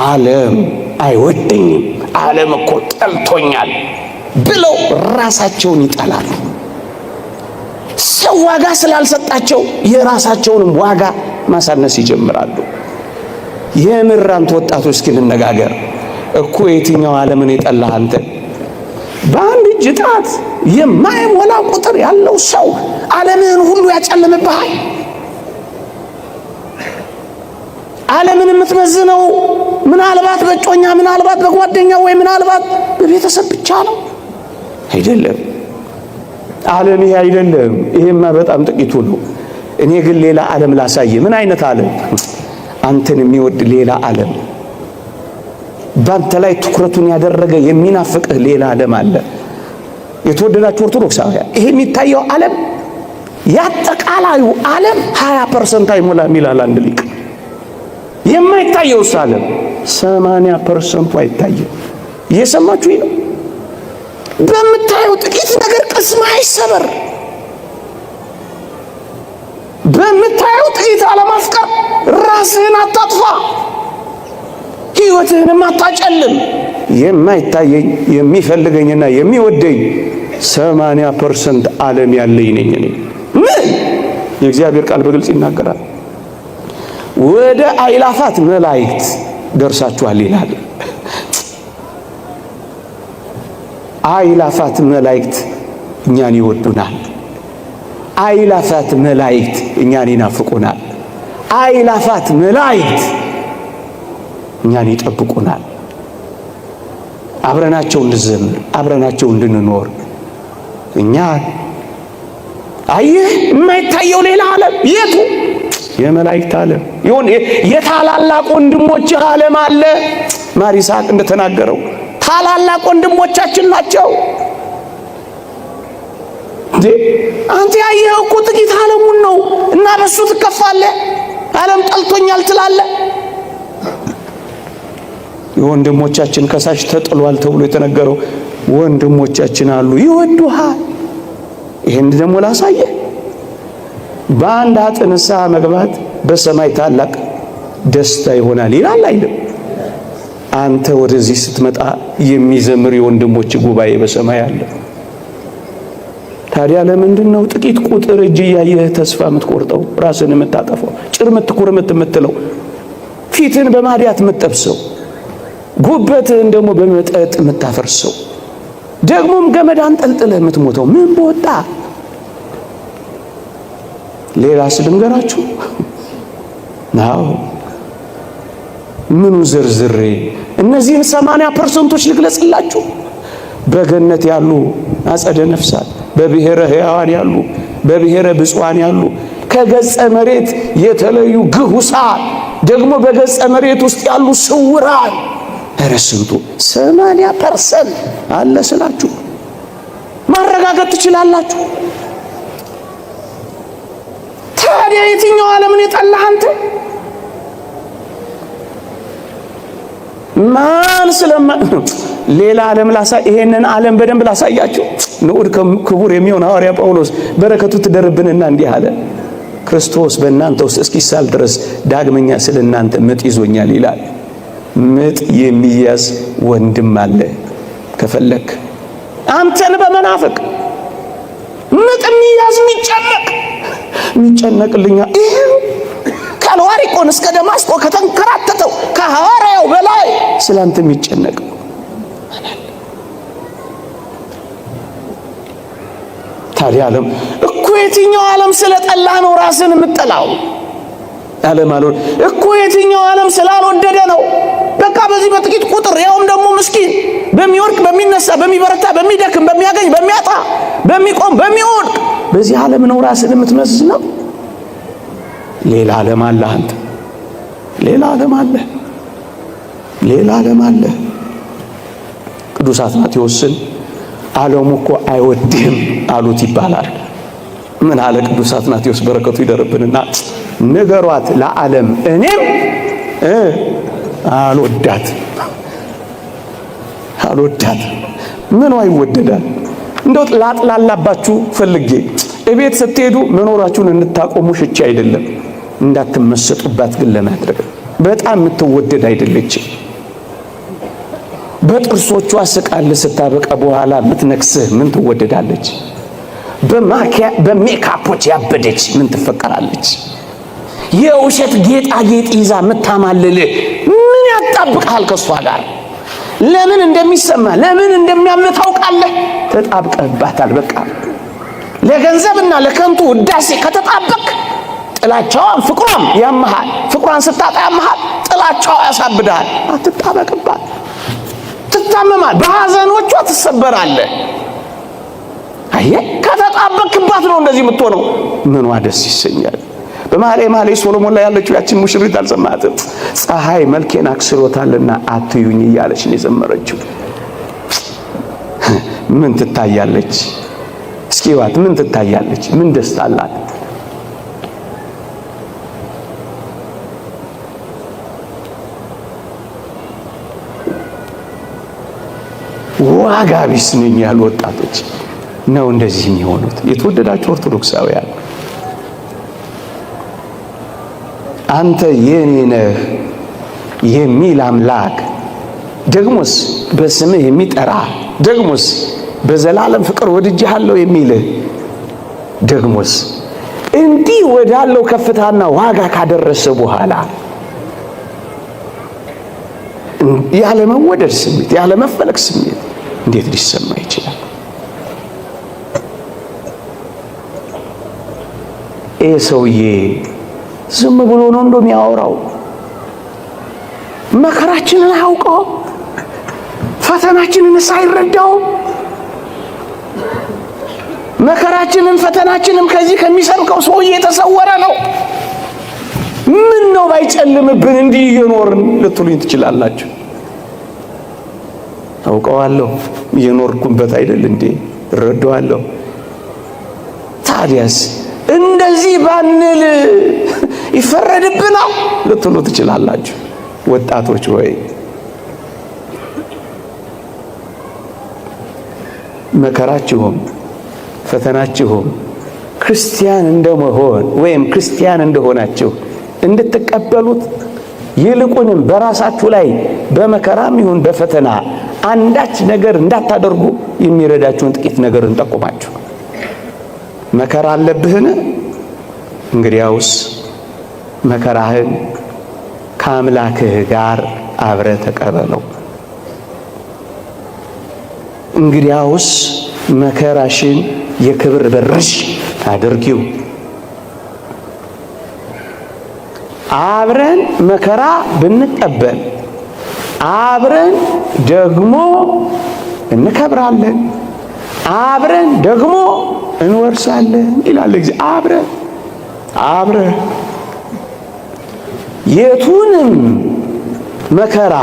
ዓለም አይወደኝም፣ ዓለም እኮ ጠልቶኛል ብለው ራሳቸውን ይጠላሉ። ሰው ዋጋ ስላልሰጣቸው የራሳቸውንም ዋጋ ማሳነስ ይጀምራሉ። የምር አንተ ወጣቶች እስኪ እንነጋገር እኮ የትኛው ዓለምን የጠላህ አንተ? በአንድ እጅ ጣት የማይሞላ ቁጥር ያለው ሰው ዓለምን ሁሉ ያጨልምብሃል። ዓለምን የምትመዝነው ምናልባት በጮኛ፣ ምናልባት በጓደኛ፣ ወይ ምናልባት በቤተሰብ ብቻ ነው አይደለም። ዓለም ይሄ አይደለም። ይሄማ በጣም ጥቂቱ ነው። እኔ ግን ሌላ ዓለም ላሳየ። ምን አይነት ዓለም? አንተን የሚወድ ሌላ ዓለም፣ ባንተ ላይ ትኩረቱን ያደረገ የሚናፍቅህ ሌላ ዓለም አለ። የተወደዳችሁ ኦርቶዶክሳውያን፣ ይሄ የሚታየው ዓለም ያጠቃላዩ ዓለም 20% አይሞላም ይላል አንድ ሊቅ። የማይታየውስ ዓለም 80% አይታየም። እየሰማችሁ ነው? በምታየው ጥቂት ነገር ቅስምህ አይሰበር። በምታየው ጥቂት አለማፍቀር ራስህን አታጥፋ፣ ሕይወትህንም አታጨልም። የማይታየኝ የሚፈልገኝና የሚወደኝ 80% ዓለም ያለኝ ነኝ እኔ። ምን የእግዚአብሔር ቃል በግልጽ ይናገራል። ወደ አእላፋት መላእክት ደርሳችኋል ይላል። አእላፋት መላእክት እኛን ይወዱናል። አእላፋት መላእክት እኛን ይናፍቁናል። አእላፋት መላእክት እኛን ይጠብቁናል። አብረናቸው እንድንዘምር፣ አብረናቸው እንድንኖር። እኛ አየህ የማይታየው ሌላ ዓለም የቱ? የመላእክት ዓለም ይሁን። የታላላቅ ወንድሞችህ ዓለም አለ። ማር ይስሐቅ እንደተናገረው ታላላቅ ወንድሞቻችን ናቸው። አንተ ያየኸው እኮ ጥቂት ዓለሙን ነው እና በሱ ትከፋለህ። ዓለም ጠልቶኛል ትላለህ። የወንድሞቻችን ከሳሽ ተጥሏል ተብሎ የተነገረው ወንድሞቻችን አሉ፣ ይወዱሃል። ይሄን ደግሞ ላሳየህ። በአንድ ኃጥእ ንስሐ መግባት በሰማይ ታላቅ ደስታ ይሆናል ይላል አይደል? አንተ ወደዚህ ስትመጣ የሚዘምር የወንድሞች ጉባኤ በሰማይ አለ። ታዲያ ለምንድን ነው ጥቂት ቁጥር እጅ እያየህ ተስፋ የምትቆርጠው፣ ራስን የምታጠፋው፣ ጭርምት ኩርምት የምትለው፣ ፊትን በማዲያት የምትጠብሰው፣ ጉበትህን ደግሞ በመጠጥ የምታፈርሰው፣ ደግሞም ገመድ አንጠልጥለህ የምትሞተው? ምን በወጣ ሌላ ስልንገራችሁ ናው ምኑ ዝርዝሬ እነዚህን 80%ቶች ልግለጽላችሁ። በገነት ያሉ አጸደ ነፍሳት፣ በብሔረ ሕያዋን ያሉ፣ በብሔረ ብፁዓን ያሉ፣ ከገጸ መሬት የተለዩ ግሁሳን፣ ደግሞ በገጸ መሬት ውስጥ ያሉ ስውራን። ኧረ ስንቱ 80% አለ ስላችሁ ማረጋገጥ ትችላላችሁ። ታዲያ የትኛው ዓለምን የጠላህ አንተ? ማን ሌላ ዓለም ይሄንን ዓለም በደንብ ላሳያችሁ። ንዑድ ክቡር የሚሆን ሐዋርያ ጳውሎስ በረከቱ ትደርብንና እንዲህ አለ፣ ክርስቶስ በእናንተ ውስጥ እስኪሳል ድረስ ዳግመኛ ስለ እናንተ ምጥ ይዞኛል ይላል። ምጥ የሚያዝ ወንድም አለ። ከፈለክ አንተን በመናፈቅ ምጥ የሚያዝ የሚጨነቅልኛ ይሄው ከአልዋሪቆን እስከ ደማስቆ ከተንከራተተው ከሐዋርያው በላይ ስላንተ የሚጨነቅ ታዲያ ዓለም እኮ የትኛው ዓለም ስለጠላ ነው ራስን የምትጠላው? ዓለም አልወድ እኮ የትኛው ዓለም ስላልወደደ ነው። በቃ በዚህ በጥቂት ቁጥር ያውም ደግሞ ምስኪን በሚወርቅ በሚነሳ በሚበረታ በሚደክም በሚያገኝ በሚያጣ በሚቆም በሚወድቅ በዚህ ዓለም ነው ራስን የምትመዝነው። ሌላ ዓለም አለ። አንተ ሌላ ዓለም አለ፣ ሌላ ዓለም አለ። ቅዱስ አትናቴዎስን ዓለሙ እኮ አይወድህም አሉት ይባላል። ምን አለ ቅዱስ አትናቴዎስ በረከቱ ይደርብንና፣ ንገሯት ለዓለም እኔም አልወዳት። ምኗ ይወደዳል? እንደው ላጥላላባችሁ ፈልጌ እቤት ስትሄዱ መኖራችሁን እንድታቆሙ ሽቼ አይደለም፣ እንዳትመሰጡባት ግን ለማድረግ በጣም የምትወደድ አይደለችም። በጥርሶቿ ስቃል ስታበቃ በኋላ የምትነክስህ ምን ትወደዳለች? በሜካፖች ያበደች ምን ትፈቀራለች? የውሸት ጌጣጌጥ ይዛ የምታማልልህ ምን ያጣብቃል ከሷ ጋር? ለምን እንደሚሰማ ለምን እንደሚያምር ታውቃለህ? ተጣብቀህባታል። በቃ ለገንዘብና ለከንቱ ውዳሴ ከተጣበቅ ጥላቻዋን ፍቅሯም ያመሃል። ፍቅሯን ስታጣ ያመሃል፣ ጥላቻዋ ያሳብዳል። አትጣበቅባት። ትታመማል፣ በሐዘኖቿ ትሰበራለህ። አየህ፣ ከተጣበቅባት ነው እንደዚህ የምትሆነው። ምኗ ደስ ይሰኛል። በመኃልየ ሰሎሞን ላይ ያለችው ያችን ሙሽሪት አልሰማትም? ፀሐይ መልኬን አክስሎታልና አትዩኝ እያለች ነው የዘመረችው። ምን ትታያለች? እስኪ ዋት ምን ትታያለች? ምን ደስታ አላት? ዋጋ ቢስ ነኝ ያሉ ወጣቶች ነው እንደዚህ የሚሆኑት። የተወደዳችሁ ኦርቶዶክሳውያን፣ አንተ የኔ ነህ የሚል አምላክ ደግሞስ በስምህ የሚጠራ ደግሞስ በዘላለም ፍቅር ወድጄሃለሁ የሚልህ ደግሞስ እንዲህ ወዳለው ከፍታና ዋጋ ካደረሰ በኋላ ያለ መወደድ ስሜት ያለ መፈለግ ስሜት እንዴት ሊሰማ ይችላል? ይህ ሰውዬ ዝም ብሎ ነው እንደሚያወራው። መከራችንን አያውቀው፣ ፈተናችንን ሳይረዳው፣ መከራችንን ፈተናችንን ከዚህ ከሚሰብከው ሰውዬ የተሰወረ ነው። ምን ነው ባይጨልምብን እንዲህ እየኖርን ልትሉኝ ትችላላችሁ። አውቀዋለሁ፣ እየኖርኩበት አይደል እንዴ? እረዳዋለሁ። ታዲያስ እንደዚህ ባንል ይፈረድብናል ልትሉ ትችላላችሁ። ወጣቶች ሆይ መከራችሁም ፈተናችሁም ክርስቲያን እንደመሆን ወይም ክርስቲያን እንደሆናችሁ እንድትቀበሉት ይልቁንም በራሳችሁ ላይ በመከራም ይሁን በፈተና አንዳች ነገር እንዳታደርጉ የሚረዳችሁን ጥቂት ነገር እንጠቁማችሁ። መከራ አለብህን? እንግዲያውስ መከራህን ከአምላክህ ጋር አብረህ ተቀበለው። እንግዲያውስ መከራሽን የክብር በርሽ አድርጊው። አብረን መከራ ብንቀበል አብረን ደግሞ እንከብራለን፣ አብረን ደግሞ እንወርሳለን ይላል እግዚአብሔር። አብረን የቱንም መከራ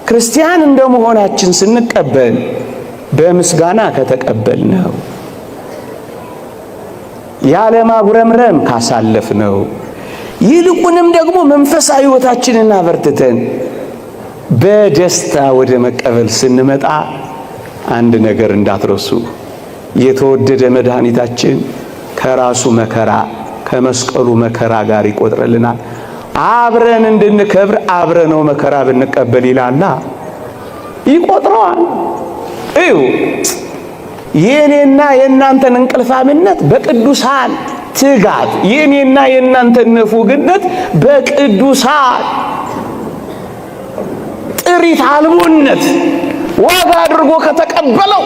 ክርስቲያን እንደመሆናችን ስንቀበል በምስጋና ከተቀበልነው፣ ያለ ማጉረምረም ካሳለፍነው፣ ይልቁንም ደግሞ መንፈሳዊ ሕይወታችንን አበርትተን በደስታ ወደ መቀበል ስንመጣ አንድ ነገር እንዳትረሱ። የተወደደ መድኃኒታችን ከራሱ መከራ ከመስቀሉ መከራ ጋር ይቆጥርልናል። አብረን እንድንከብር አብረነው መከራ ብንቀበል ይላላ ይቆጥረዋል። እዩ የኔና የእናንተን እንቅልፋምነት በቅዱሳን ትጋት፣ የኔና የእናንተን ንፉግነት በቅዱሳን ጥሪት አልቦነት ዋጋ አድርጎ ከተቀበለው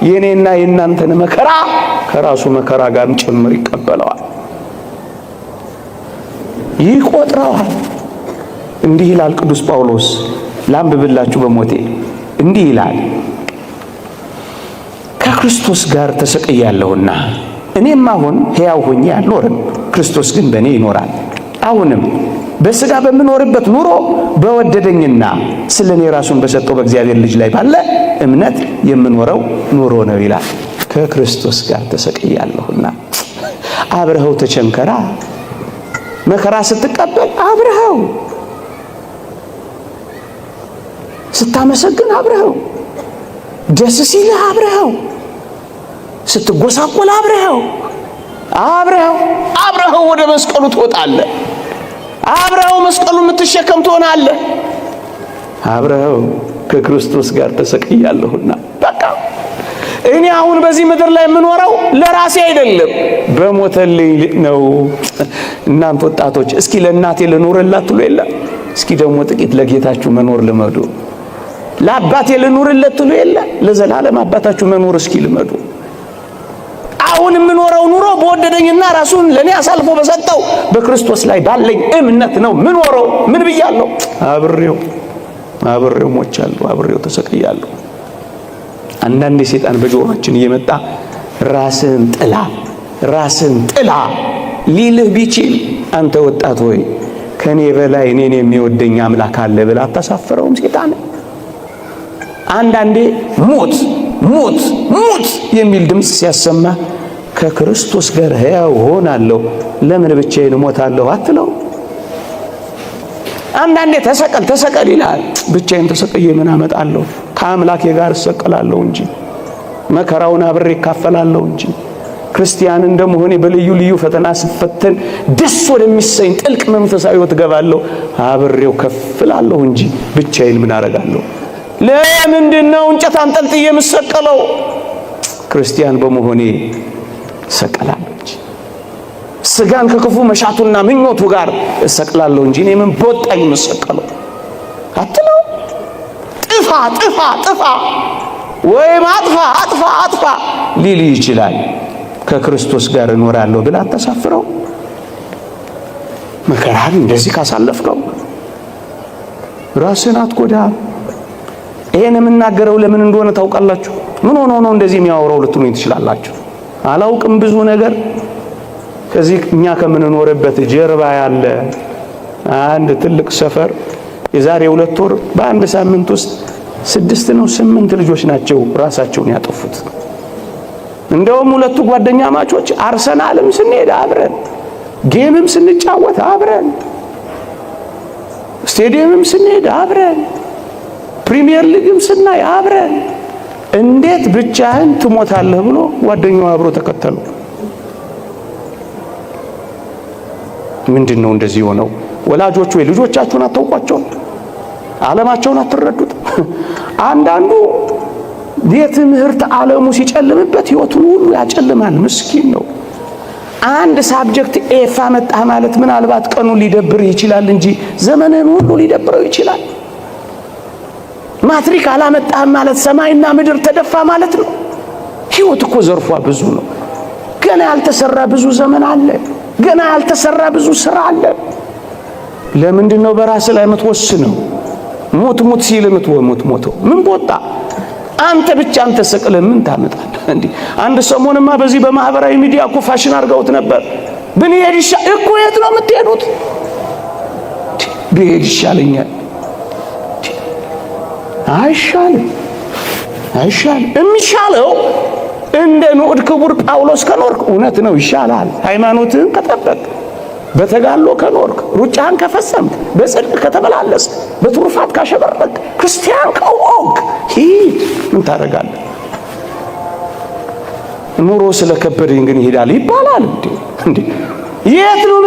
የኔና የእናንተን መከራ ከራሱ መከራ ጋርም ጭምር ይቀበለዋል፣ ይቆጥረዋል። እንዲህ ይላል ቅዱስ ጳውሎስ፣ ላንብብላችሁ በሞቴ እንዲህ ይላል፣ ከክርስቶስ ጋር ተሰቅያለሁና እኔም አሁን ሕያው ሆኜ አልኖርም፣ ክርስቶስ ግን በእኔ ይኖራል። አሁንም በሥጋ በምኖርበት ኑሮ በወደደኝና ስለ እኔ ራሱን በሰጠው በእግዚአብሔር ልጅ ላይ ባለ እምነት የምኖረው ኑሮ ነው ይላል። ከክርስቶስ ጋር ተሰቅያለሁና አብረኸው ተቸንከራ። መከራ ስትቀበል አብረኸው፣ ስታመሰግን አብረኸው፣ ደስ ሲልህ አብረኸው፣ ስትጎሳቆል አብረኸው ወደ መስቀሉ ትወጣለህ። አብረው መስቀሉ የምትሸከም ትሆናለህ። አብረው ከክርስቶስ ጋር ተሰቅያለሁና በቃ እኔ አሁን በዚህ ምድር ላይ የምኖረው ለራሴ አይደለም፣ በሞተልኝ ነው። እናንተ ወጣቶች እስኪ ለእናቴ ልኖርላት ትሉ የለ? እስኪ ደግሞ ጥቂት ለጌታችሁ መኖር ልመዱ። ለአባቴ ልኖርለት ትሉ የለ? ለዘላለም አባታችሁ መኖር እስኪ ልመዱ። አሁን የምኖረው ኑሮ በወደደኝና ራሱን ለኔ አሳልፎ በሰጠው በክርስቶስ ላይ ባለኝ እምነት ነው ምኖረው። ምን ብያለሁ? አብሬው ሞቻለሁ፣ አብሬው ተሰቅያለሁ። አንዳንዴ ሰይጣን በጆሮአችን እየመጣ ራስን ጥላ ሊልህ ቢችል አንተ ወጣት ሆይ ከኔ በላይ እኔን የሚወደኝ አምላክ አለ ብላ አታሳፍረውም ሰይጣን? አንዳንዴ ሞት የሚል ድምፅ ሲያሰማ ከክርስቶስ ጋር ሕያው ሆናለሁ ለምን ብቻዬን እሞታለሁ አትለው? አንዳንዴ ተሰቀል ይላል። ብቻዬን ተሰቅዬ ምን አመጣለሁ? ከአምላኬ ጋር እሰቀላለሁ እንጂ መከራውን አብሬ እካፈላለሁ እንጂ ክርስቲያን እንደመሆኔ በልዩ ልዩ ፈተና ስፈተን ደስ ወደሚሰኝ ጥልቅ መንፈሳዊ ሕይወት እገባለሁ፣ አብሬው ከፍላለሁ እንጂ ብቻዬን ምን አረጋለሁ? ለምንድነው እንጨት አንጠልጥዬ የምሰቀለው? ክርስቲያን በመሆኔ እሰቀላለሁ እንጂ ስጋን ከክፉ መሻቱና ምኞቱ ጋር እሰቅላለሁ እንጂ እኔ ምን በወጣኝ የምሰቀለው አትለው? ጥፋ ወይም አጥፋ ሊል ይችላል። ከክርስቶስ ጋር እኖራለሁ ብላ አታሳፍረው። መከራን እንደዚህ ካሳለፍከው ራስህን አትጎዳም። ይሄን የምናገረው ለምን እንደሆነ ታውቃላችሁ? ምን ሆኖ ነው እንደዚህ የሚያወራው ልትሉኝ ትችላላችሁ። አላውቅም። ብዙ ነገር ከዚህ እኛ ከምንኖርበት ጀርባ ያለ አንድ ትልቅ ሰፈር የዛሬ 2 ወር በአንድ ሳምንት ውስጥ 6 ነው 8 ልጆች ናቸው ራሳቸውን ያጠፉት። እንደውም 2 ጓደኛ ማቾች አርሰናልም ስንሄድ አብረን፣ ጌምም ስንጫወት አብረን፣ ስቴዲየምም ስንሄድ አብረን፣ ፕሪሚየር ሊግም ስናይ አብረን። እንዴት ብቻህን ትሞታለህ ብሎ ጓደኛው አብሮ ተከተሉ። ምንድነው እንደዚህ ሆነው? ወላጆች ወይ ልጆቻችሁን አታውቋቸው? ዓለማቸውን አትረዱት? አንዳንዱ የትምህርት ዓለሙ ሲጨልምበት ሕይወቱን ሁሉ ያጨልማል። ምስኪን ነው። አንድ ሳብጀክት ኤፍ አመጣህ ማለት ምናልባት ቀኑን ሊደብርህ ይችላል እንጂ ዘመንህን ሁሉ ሊደብረው ይችላል። ማትሪክ አላመጣህም ማለት ሰማይና ምድር ተደፋ ማለት ነው። ሕይወት እኮ ዘርፏ ብዙ ነው። ገና ያልተሰራ ብዙ ዘመን አለ። ገና ያልተሰራ ብዙ ስራ አለ። ለምንድነው በራስ ላይ የምትወስነው? ሞት ሲል የምትሞተው ምን ቦጣ? አንተ ብቻ አንተ ሰቅለ ምን ታመጣለህ እንዴ? አንድ ሰሞንማ በዚህ በማህበራዊ ሚዲያ እኮ ፋሽን አድርገውት ነበር። ብንሄድ እኮ የት ነው የምትሄዱት? ብሄድ ይሻለኛል። አይሻልም። የሚሻለው እንደ ንዑድ ክቡር ጳውሎስ ከኖርክ እውነት ነው ይሻላል። ሃይማኖትህን ከጠበቅ፣ በተጋሎ ከኖርክ፣ ሩጫህን ከፈጸምክ፣ በጽድቅ ከተመላለስ፣ በትሩፋት ካሸበረቅ፣ ክርስቲያን ከሆንክ ሂድ። ምን ታደርጋለህ? ኑሮ ስለከበደኝ ግን ይሄዳል ይባላል እንዴ? የት ነው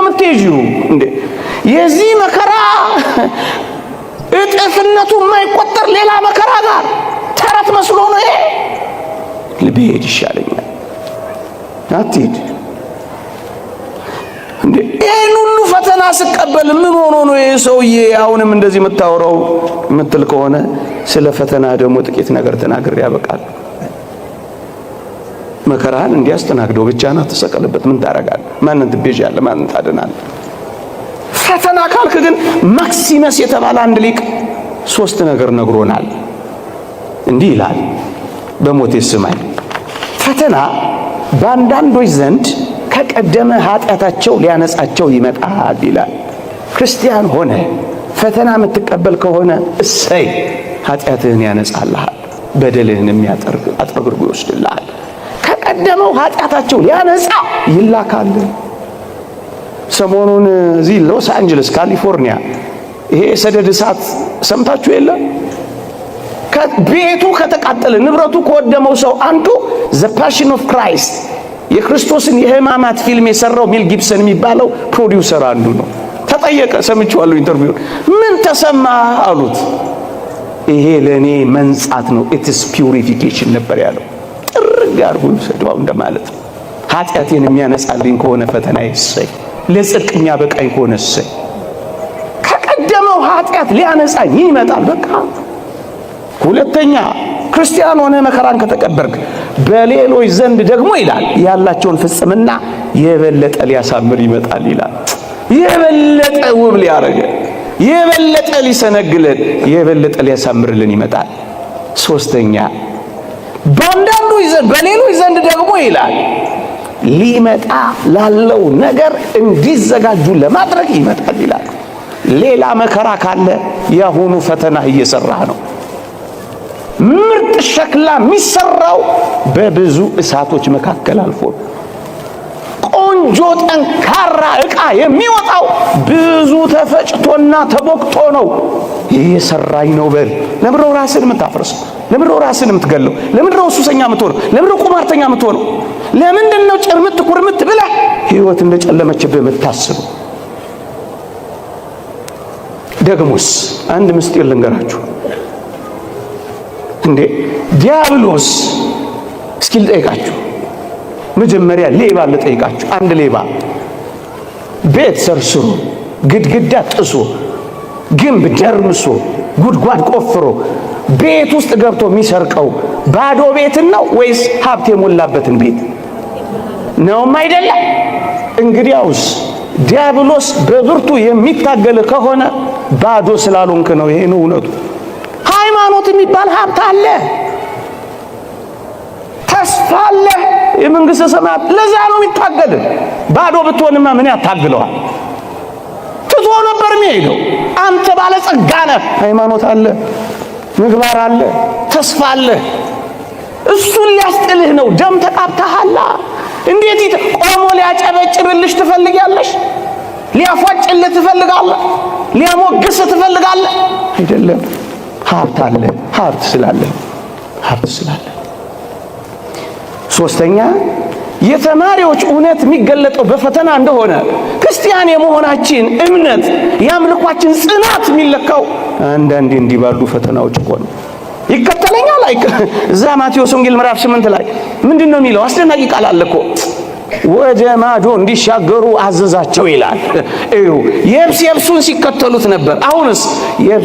የምትሄጂው? እንዴ የዚህ መከራ እጥፍነቱ የማይቆጠር ሌላ መከራ ጋር ተረት መስሎ ነው ይሄ። ልቤድ ይሻለኛል። አትሂድ እንዴ! ይሄን ሁሉ ፈተና ስቀበል ምን ሆኖ ነው ይሄ ሰውዬ አሁንም እንደዚህ የምታወራው የምትል ከሆነ ስለ ፈተና ደግሞ ጥቂት ነገር ተናግሬ ያበቃል። መከራን እንዲያስተናግደው ብቻህን አትሰቀልበት። ምን ታረጋለህ? ማንን ትቤዣለህ? ማንን ታድናለህ? ፈተና ካልክ ግን ማክሲመስ የተባለ አንድ ሊቅ 3 ነገር ነግሮናል። እንዲህ ይላል፣ በሞቴ ስማኝ። ፈተና በአንዳንዶች ዘንድ ከቀደመ ኃጢአታቸው ሊያነጻቸው ይመጣል ይላል። ክርስቲያን ሆነ ፈተና የምትቀበል ከሆነ እሰይ፣ ኃጢአትህን ያነጻልሃል፣ በደልህን አጥርግርጎ ይወስድልሃል። ከቀደመው ኃጢአታቸው ሊያነጻ ይላካል። ሰሞኑን እዚህ ሎስ አንጀለስ ካሊፎርኒያ ይሄ ሰደድ እሳት ሰምታችሁ የለ? ቤቱ ከተቃጠለ ንብረቱ ከወደመው ሰው አንዱ ዘ ፓሽን ኦፍ ክራይስት የክርስቶስን የሕማማት ፊልም የሰራው ሜል ጊብሰን የሚባለው ፕሮዲውሰር አንዱ ነው። ተጠየቀ፣ ሰምቼዋለሁ ኢንተርቪው። ምን ተሰማ አሉት። ይሄ ለኔ መንጻት ነው፣ ኢትስ ፒውሪፊኬሽን ነበር ያለው። ጥርግ አድርጎ ሰድባው እንደማለት ነው። ኃጢአቴን የሚያነጻልኝ ከሆነ ፈተና ይሰይ፣ ለጽድቅ የሚያበቃኝ ከሆነ እሰይ። ከቀደመው ኃጢአት ሊያነጻኝ ይመጣል። በቃ ሁለተኛ ክርስቲያን ሆነ መከራን ከተቀበልክ በሌሎች ዘንድ ደግሞ ይላል ያላቸውን ፍጽምና የበለጠ ሊያሳምር ይመጣል ይላል። የበለጠ ውብ ሊያረገን፣ የበለጠ ሊሰነግለን፣ የበለጠ ሊያሳምርልን ይመጣል። ሶስተኛ በአንዳንዶች ዘንድ በሌሎች ዘንድ ደግሞ ይላል ሊመጣ ላለው ነገር እንዲዘጋጁ ለማድረግ ይመጣል ይላል። ሌላ መከራ ካለ ያሁኑ ፈተና እየሰራህ ነው። ምርጥ ሸክላ የሚሰራው በብዙ እሳቶች መካከል አልፎ፣ ቆንጆ ጠንካራ ዕቃ የሚወጣው ብዙ ተፈጭቶና ተቦክቶ ነው። እየሰራኝ ነው በል። ለምንድነው ራስን የምታፈርሰው? ለምንድነው ራስን የምትገለው? ለምንድነው ሱሰኛ የምትሆነው? ለምንድነው ቁማርተኛ የምትሆነው? ለምንድነው ጭርምት ኩርምት ብለህ ሕይወት እንደጨለመችብህ የምታስበው? ደግሞስ አንድ ምስጢር ልንገራችሁ። እንዴ ዲያብሎስ እስኪ ልጠይቃችሁ፣ መጀመሪያ ሌባ ልጠይቃችሁ። አንድ ሌባ ቤት ሰርስሮ ግድግዳ ጥሶ ግንብ ደርምሶ ጉድጓድ ቆፍሮ ቤት ውስጥ ገብቶ የሚሰርቀው ባዶ ቤትን ነው ወይስ ሀብት የሞላበትን ቤት ነውም? አይደለም። እንግዲያውስ ዲያብሎስ በብርቱ የሚታገል ከሆነ ባዶ ስላልሆንክ ነው። ይሄ ነው እውነቱ። ሃይማኖት የሚባል ሀብት አለ፣ ተስፋ አለ፣ የመንግስተ ሰማያት። ለዛ ነው የሚታገል። ባዶ ብትሆንማ ምን ያታግለዋል? ትቶ ነበር የሚሄደው። አንተ ባለጸጋ ነህ፣ ሃይማኖት አለ፣ ምግባር አለ፣ ተስፋ አለ። እሱን ሊያስጥልህ ነው። ደም ተቃብተሃላ። እንዴት ቆሞ ሊያጨበጭብልሽ ትፈልጊያለሽ? ሊያፏጭልህ ትፈልጋለህ? ሊያሞግስህ ትፈልጋለህ? አይደለም። ሀብት አለ። ሀብት ስላለ። ሶስተኛ የተማሪዎች እውነት የሚገለጠው በፈተና እንደሆነ ክርስቲያን የመሆናችን እምነት የአምልኳችን ጽናት የሚለካው አንዳንዴ እንዲህ ባሉ ፈተናዎች እኮ ነው። ይከተለኛል እዛ ማቴዎስ ወንጌል ምዕራፍ 8 ላይ ምንድን ነው የሚለው? አስደናቂ ቃል አለ እኮ። ወደ ማዶ እንዲሻገሩ አዘዛቸው ይላል። እዩ፣ የብሱን ሲከተሉት ነበር። አሁንስ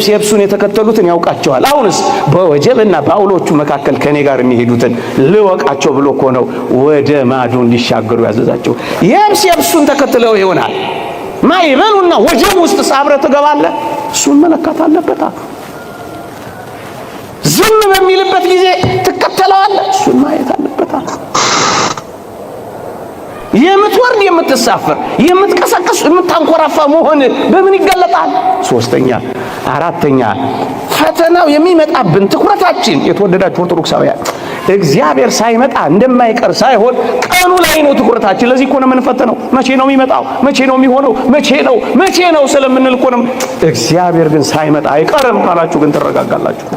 የብሱን የተከተሉትን ያውቃቸዋል። አሁንስ በወጀብና በአውሎቹ መካከል ከኔ ጋር የሚሄዱትን ልወቃቸው ብሎ እኮ ነው ወደ ማዶ እንዲሻገሩ ያዘዛቸው። የብሱን ተከትለው ይሆናል ማይበሉና ወጀብ ውስጥ አብረህ ትገባለህ። እሱን መለካት አለበት። ዝም በሚልበት ጊዜ ትከተለዋለህ። እሱን ማየት አለበት። የምትወርድ የምትሳፈር የምትቀሰቅስ የምታንኮራፋ መሆን በምን ይገለጣል? ሶስተኛ አራተኛ ፈተናው የሚመጣብን ትኩረታችን የተወደዳችሁ ኦርቶዶክሳውያን እግዚአብሔር ሳይመጣ እንደማይቀር ሳይሆን ቀኑ ላይ ነው ትኩረታችን። ለዚህ እኮ ነው የምንፈተነው። መቼ ነው የሚመጣው? መቼ ነው የሚሆነው? መቼ ነው ስለምንል እኮ ነው። እግዚአብሔር ግን ሳይመጣ አይቀርም ካላችሁ ግን ትረጋጋላችሁ።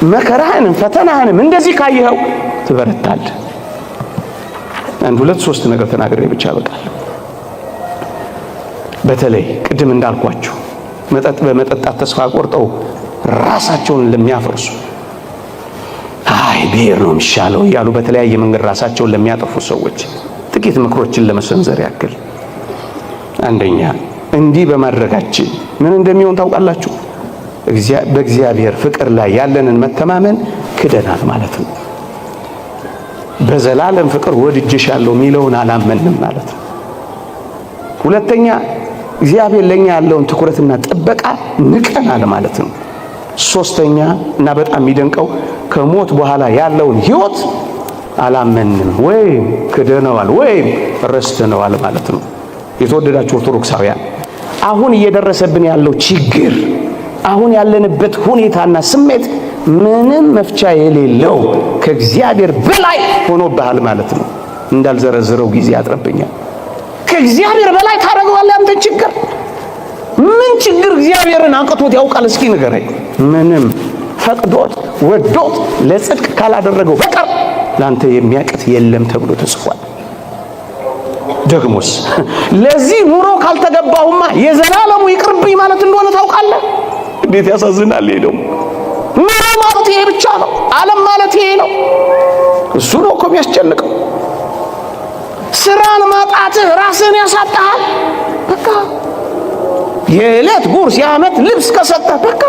መከራህንም ፈተናህንም እንደዚህ ካየኸው ትበረታለህ። አንድ ሁለት ሶስት ነገር ተናግሬ ብቻ በቃል። በተለይ ቅድም እንዳልኳችሁ መጠጥ በመጠጣት ተስፋ ቆርጠው ራሳቸውን ለሚያፈርሱ ብሔር ነው የሚሻለው እያሉ በተለያየ መንገድ ራሳቸውን ለሚያጠፉ ሰዎች ጥቂት ምክሮችን ለመሰንዘር ያክል። አንደኛ እንዲህ በማድረጋችን ምን እንደሚሆን ታውቃላችሁ? በእግዚአብሔር ፍቅር ላይ ያለንን መተማመን ክደናል ማለት ነው። በዘላለም ፍቅር ወድጄሻለሁ የሚለውን አላመንም ማለት ነው። ሁለተኛ እግዚአብሔር ለኛ ያለውን ትኩረትና ጥበቃ ንቀናል ማለት ነው። ሶስተኛ እና በጣም የሚደንቀው ከሞት በኋላ ያለውን ሕይወት አላመንም ወይም ክደነዋል ወይም ረስተነዋል ማለት ነው። የተወደዳችሁ ኦርቶዶክሳውያን አሁን እየደረሰብን ያለው ችግር፣ አሁን ያለንበት ሁኔታና ስሜት ምንም መፍቻ የሌለው ከእግዚአብሔር በላይ ሆኖብሃል ማለት ነው። እንዳልዘረዝረው ጊዜ ያጥረብኛል። ከእግዚአብሔር በላይ ታደርገዋለህ አንተ ችግር። ምን ችግር እግዚአብሔርን አንቅቶት ያውቃል? እስኪ ንገረኝ። ምንም ፈቅዶት ወዶት ለጽድቅ ካላደረገው በቀር ላንተ የሚያቅት የለም ተብሎ ተጽፏል። ደግሞስ ለዚህ ኑሮ ካልተገባሁማ የዘላለሙ ይቅርብኝ ማለት እንደሆነ ታውቃለህ። እንዴት ያሳዝናል! ይሄ ደግሞ ኑሮ ማለት ይሄ ብቻ ነው። ዓለም ማለት ይሄ ነው። እሱ ነው እኮ የሚያስጨንቀው። ስራን ማጣትህ ራስን ያሳጣሃል። በቃ የዕለት ጉርስ የዓመት ልብስ ከሰጠህ በቃ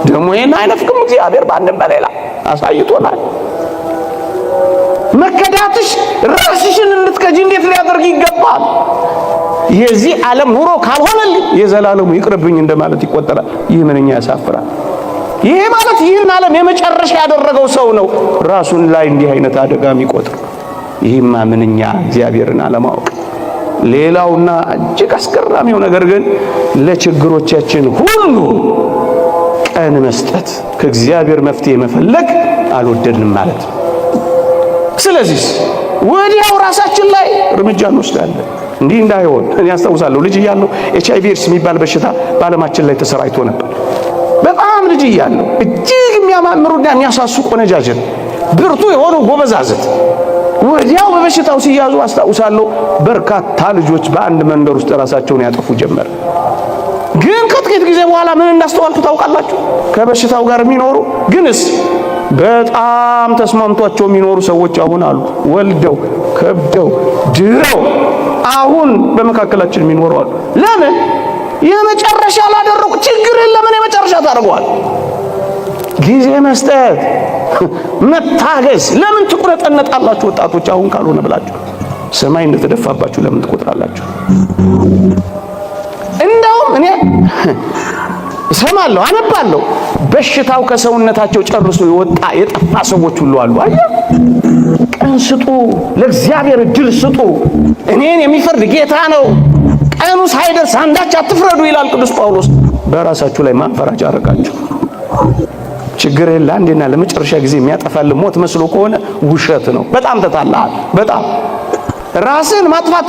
ደግሞ ይሄን አይነፍቅም እግዚአብሔር በአንድም በሌላ አሳይቶናል። መከዳትሽ ራስሽን እንድትከጂ እንዴት ሊያደርግ ይገባል? የዚህ ዓለም ኑሮ ካልሆነልኝ የዘላለሙ ይቅርብኝ እንደማለት ይቆጠራል። ይህ ምንኛ ያሳፍራል። ይሄ ማለት ይህን ዓለም የመጨረሻ ያደረገው ሰው ነው ራሱን ላይ እንዲህ አይነት አደጋ የሚቆጥር። ይህማ ምንኛ እግዚአብሔርን አለማወቅ። ሌላውና እጅግ አስገራሚው ነገር ግን ለችግሮቻችን ሁሉ ቀን መስጠት፣ ከእግዚአብሔር መፍትሄ መፈለግ አልወደድንም ማለት ነው። ስለዚህ ወዲያው ራሳችን ላይ እርምጃ እንወስዳለን። እንዲህ እንዳይሆን እኔ አስታውሳለሁ ልጅ እያለሁ HIV ኤድስ የሚባል በሽታ በዓለማችን ላይ ተሰራጭቶ ነበር። በጣም ልጅ እያለሁ እጅግ የሚያማምሩና የሚያሳሱ ቆነጃጅን ብርቱ የሆኑ ጎበዛዝት ወዲያው በበሽታው ሲያዙ አስታውሳለሁ። በርካታ ልጆች በአንድ መንደር ውስጥ ራሳቸውን ያጠፉ ጀመር። ግን ከጥቂት ጊዜ በኋላ ምን እንዳስተዋልኩ ታውቃላችሁ? ከበሽታው ጋር የሚኖሩ ግንስ በጣም ተስማምቷቸው የሚኖሩ ሰዎች አሁን አሉ። ወልደው ከብደው ድረው አሁን በመካከላችን የሚኖሩ አሉ። ለምን? የመጨረሻ ላደረጉ ችግርን ለምን የመጨረሻ ታደርገዋል? ጊዜ መስጠት፣ መታገስ። ለምን ትቁረጠነጣላችሁ ወጣቶች? አሁን ካልሆነ ብላችሁ ሰማይ እንደተደፋባችሁ ለምን ትቆጥራላችሁ? እንደውም እኔ እሰማለሁ፣ አነባለሁ። በሽታው ከሰውነታቸው ጨርሶ የጠፋ ሰዎች ሁሉ አሉ። አየህ፣ ቀን ስጡ፣ ለእግዚአብሔር እድል ስጡ። እኔን የሚፈርድ ጌታ ነው። ቀኑ ሳይደርስ አንዳች አትፍረዱ ይላል ቅዱስ ጳውሎስ። በራሳችሁ ላይ ማንፈራጅ አረጋችሁ። ችግርህን ለአንዴና ለመጨረሻ ጊዜ የሚያጠፋል ሞት መስሎ ከሆነ ውሸት ነው። በጣም ተጣላሃል። በጣም ራስን ማጥፋት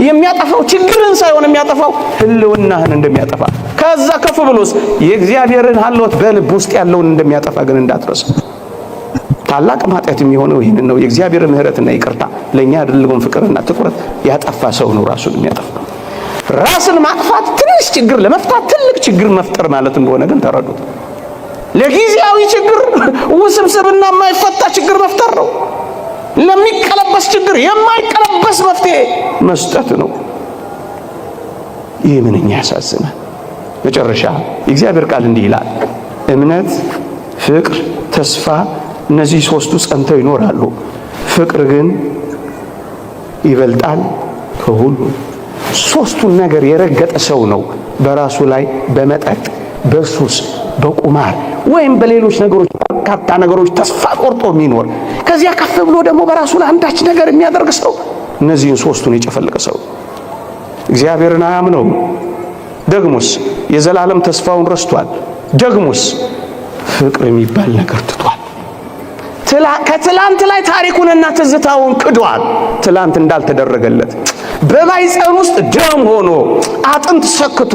የሚያጠፋው ችግርን ሳይሆን የሚያጠፋው ህልውናህን እንደሚያጠፋ፣ ከዛ ከፍ ብሎስ የእግዚአብሔርን ሀልወት በልብ ውስጥ ያለውን እንደሚያጠፋ ግን እንዳትረሳ። ታላቅ ኃጢአት የሚሆነው ይህንን ነው። የእግዚአብሔር ምሕረትና ይቅርታ ለኛ ያደረገውን ፍቅርና ትኩረት ያጠፋ ሰው ነው ራሱን የሚያጠፋ። ራስን ማጥፋት ትንሽ ችግር ለመፍታት ትልቅ ችግር መፍጠር ማለት እንደሆነ ግን ተረዱት። ለጊዜያዊ ችግር ውስብስብና የማይፈታ ችግር መፍጠር ነው። ለሚቀለበስ ችግር የማይቀለበስ መፍትሄ መስጠት ነው። ይህ ምንኛ ያሳዝናል። መጨረሻ የእግዚአብሔር ቃል እንዲህ ይላል፣ እምነት፣ ፍቅር፣ ተስፋ እነዚህ ሶስቱ ጸንተው ይኖራሉ። ፍቅር ግን ይበልጣል ከሁሉ። ሶስቱን ነገር የረገጠ ሰው ነው በራሱ ላይ በመጠጥ በሱስ በቁማር ወይም በሌሎች ነገሮች በርካታ ነገሮች ተስፋ ቆርጦ የሚኖር። ከዚያ ከፍ ብሎ ደግሞ በራሱ ላይ አንዳች ነገር የሚያደርግ ሰው እነዚህን ሶስቱን የጨፈለቀ ሰው እግዚአብሔርን አያምነው። ደግሞስ የዘላለም ተስፋውን ረስቷል። ደግሞስ ፍቅር የሚባል ነገር ትቷል። ከትላንት ላይ ታሪኩንና ትዝታውን ክዷል። ትላንት እንዳልተደረገለት በማይፀን ውስጥ ደም ሆኖ አጥንት ሰክቶ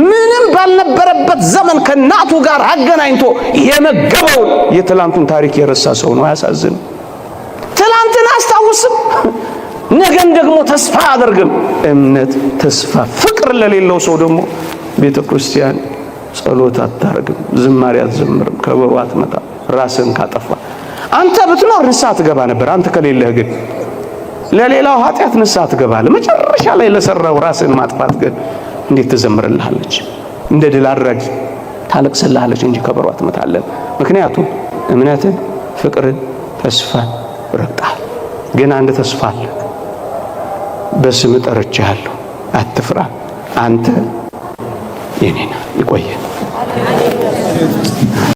ምንም ባልነበረበት ዘመን ከእናቱ ጋር አገናኝቶ የመገበው የትላንቱን ታሪክ የረሳ ሰው ነው። አያሳዝን? ትላንትን አስታውስም፣ ነገን ደግሞ ተስፋ አያደርግም። እምነት፣ ተስፋ፣ ፍቅር ለሌለው ሰው ደግሞ ቤተ ክርስቲያን ጸሎት አታረግም፣ ዝማሬ አትዘምርም፣ ከበሮ አትመታ። ራስን ካጠፋ አንተ ብትኖር ንስሐ ትገባ ነበር። አንተ ከሌለህ ግን ለሌላው ኃጢአት ንስሐ ትገባለህ። መጨረሻ ላይ ለሰራው ራስን ማጥፋት ግን እንዴት ትዘምርልሃለች? እንደ ድል አድራጊ ታለቅስልሃለች እንጂ ከበሮ አትመታለን። ምክንያቱም እምነትን፣ ፍቅርን፣ ተስፋን ረግጠሃል። ግን አንድ ተስፋ አለ። በስም ጠርቼሃለሁ፣ አትፍራ፣ አንተ የኔ ነህ። ይቆየን።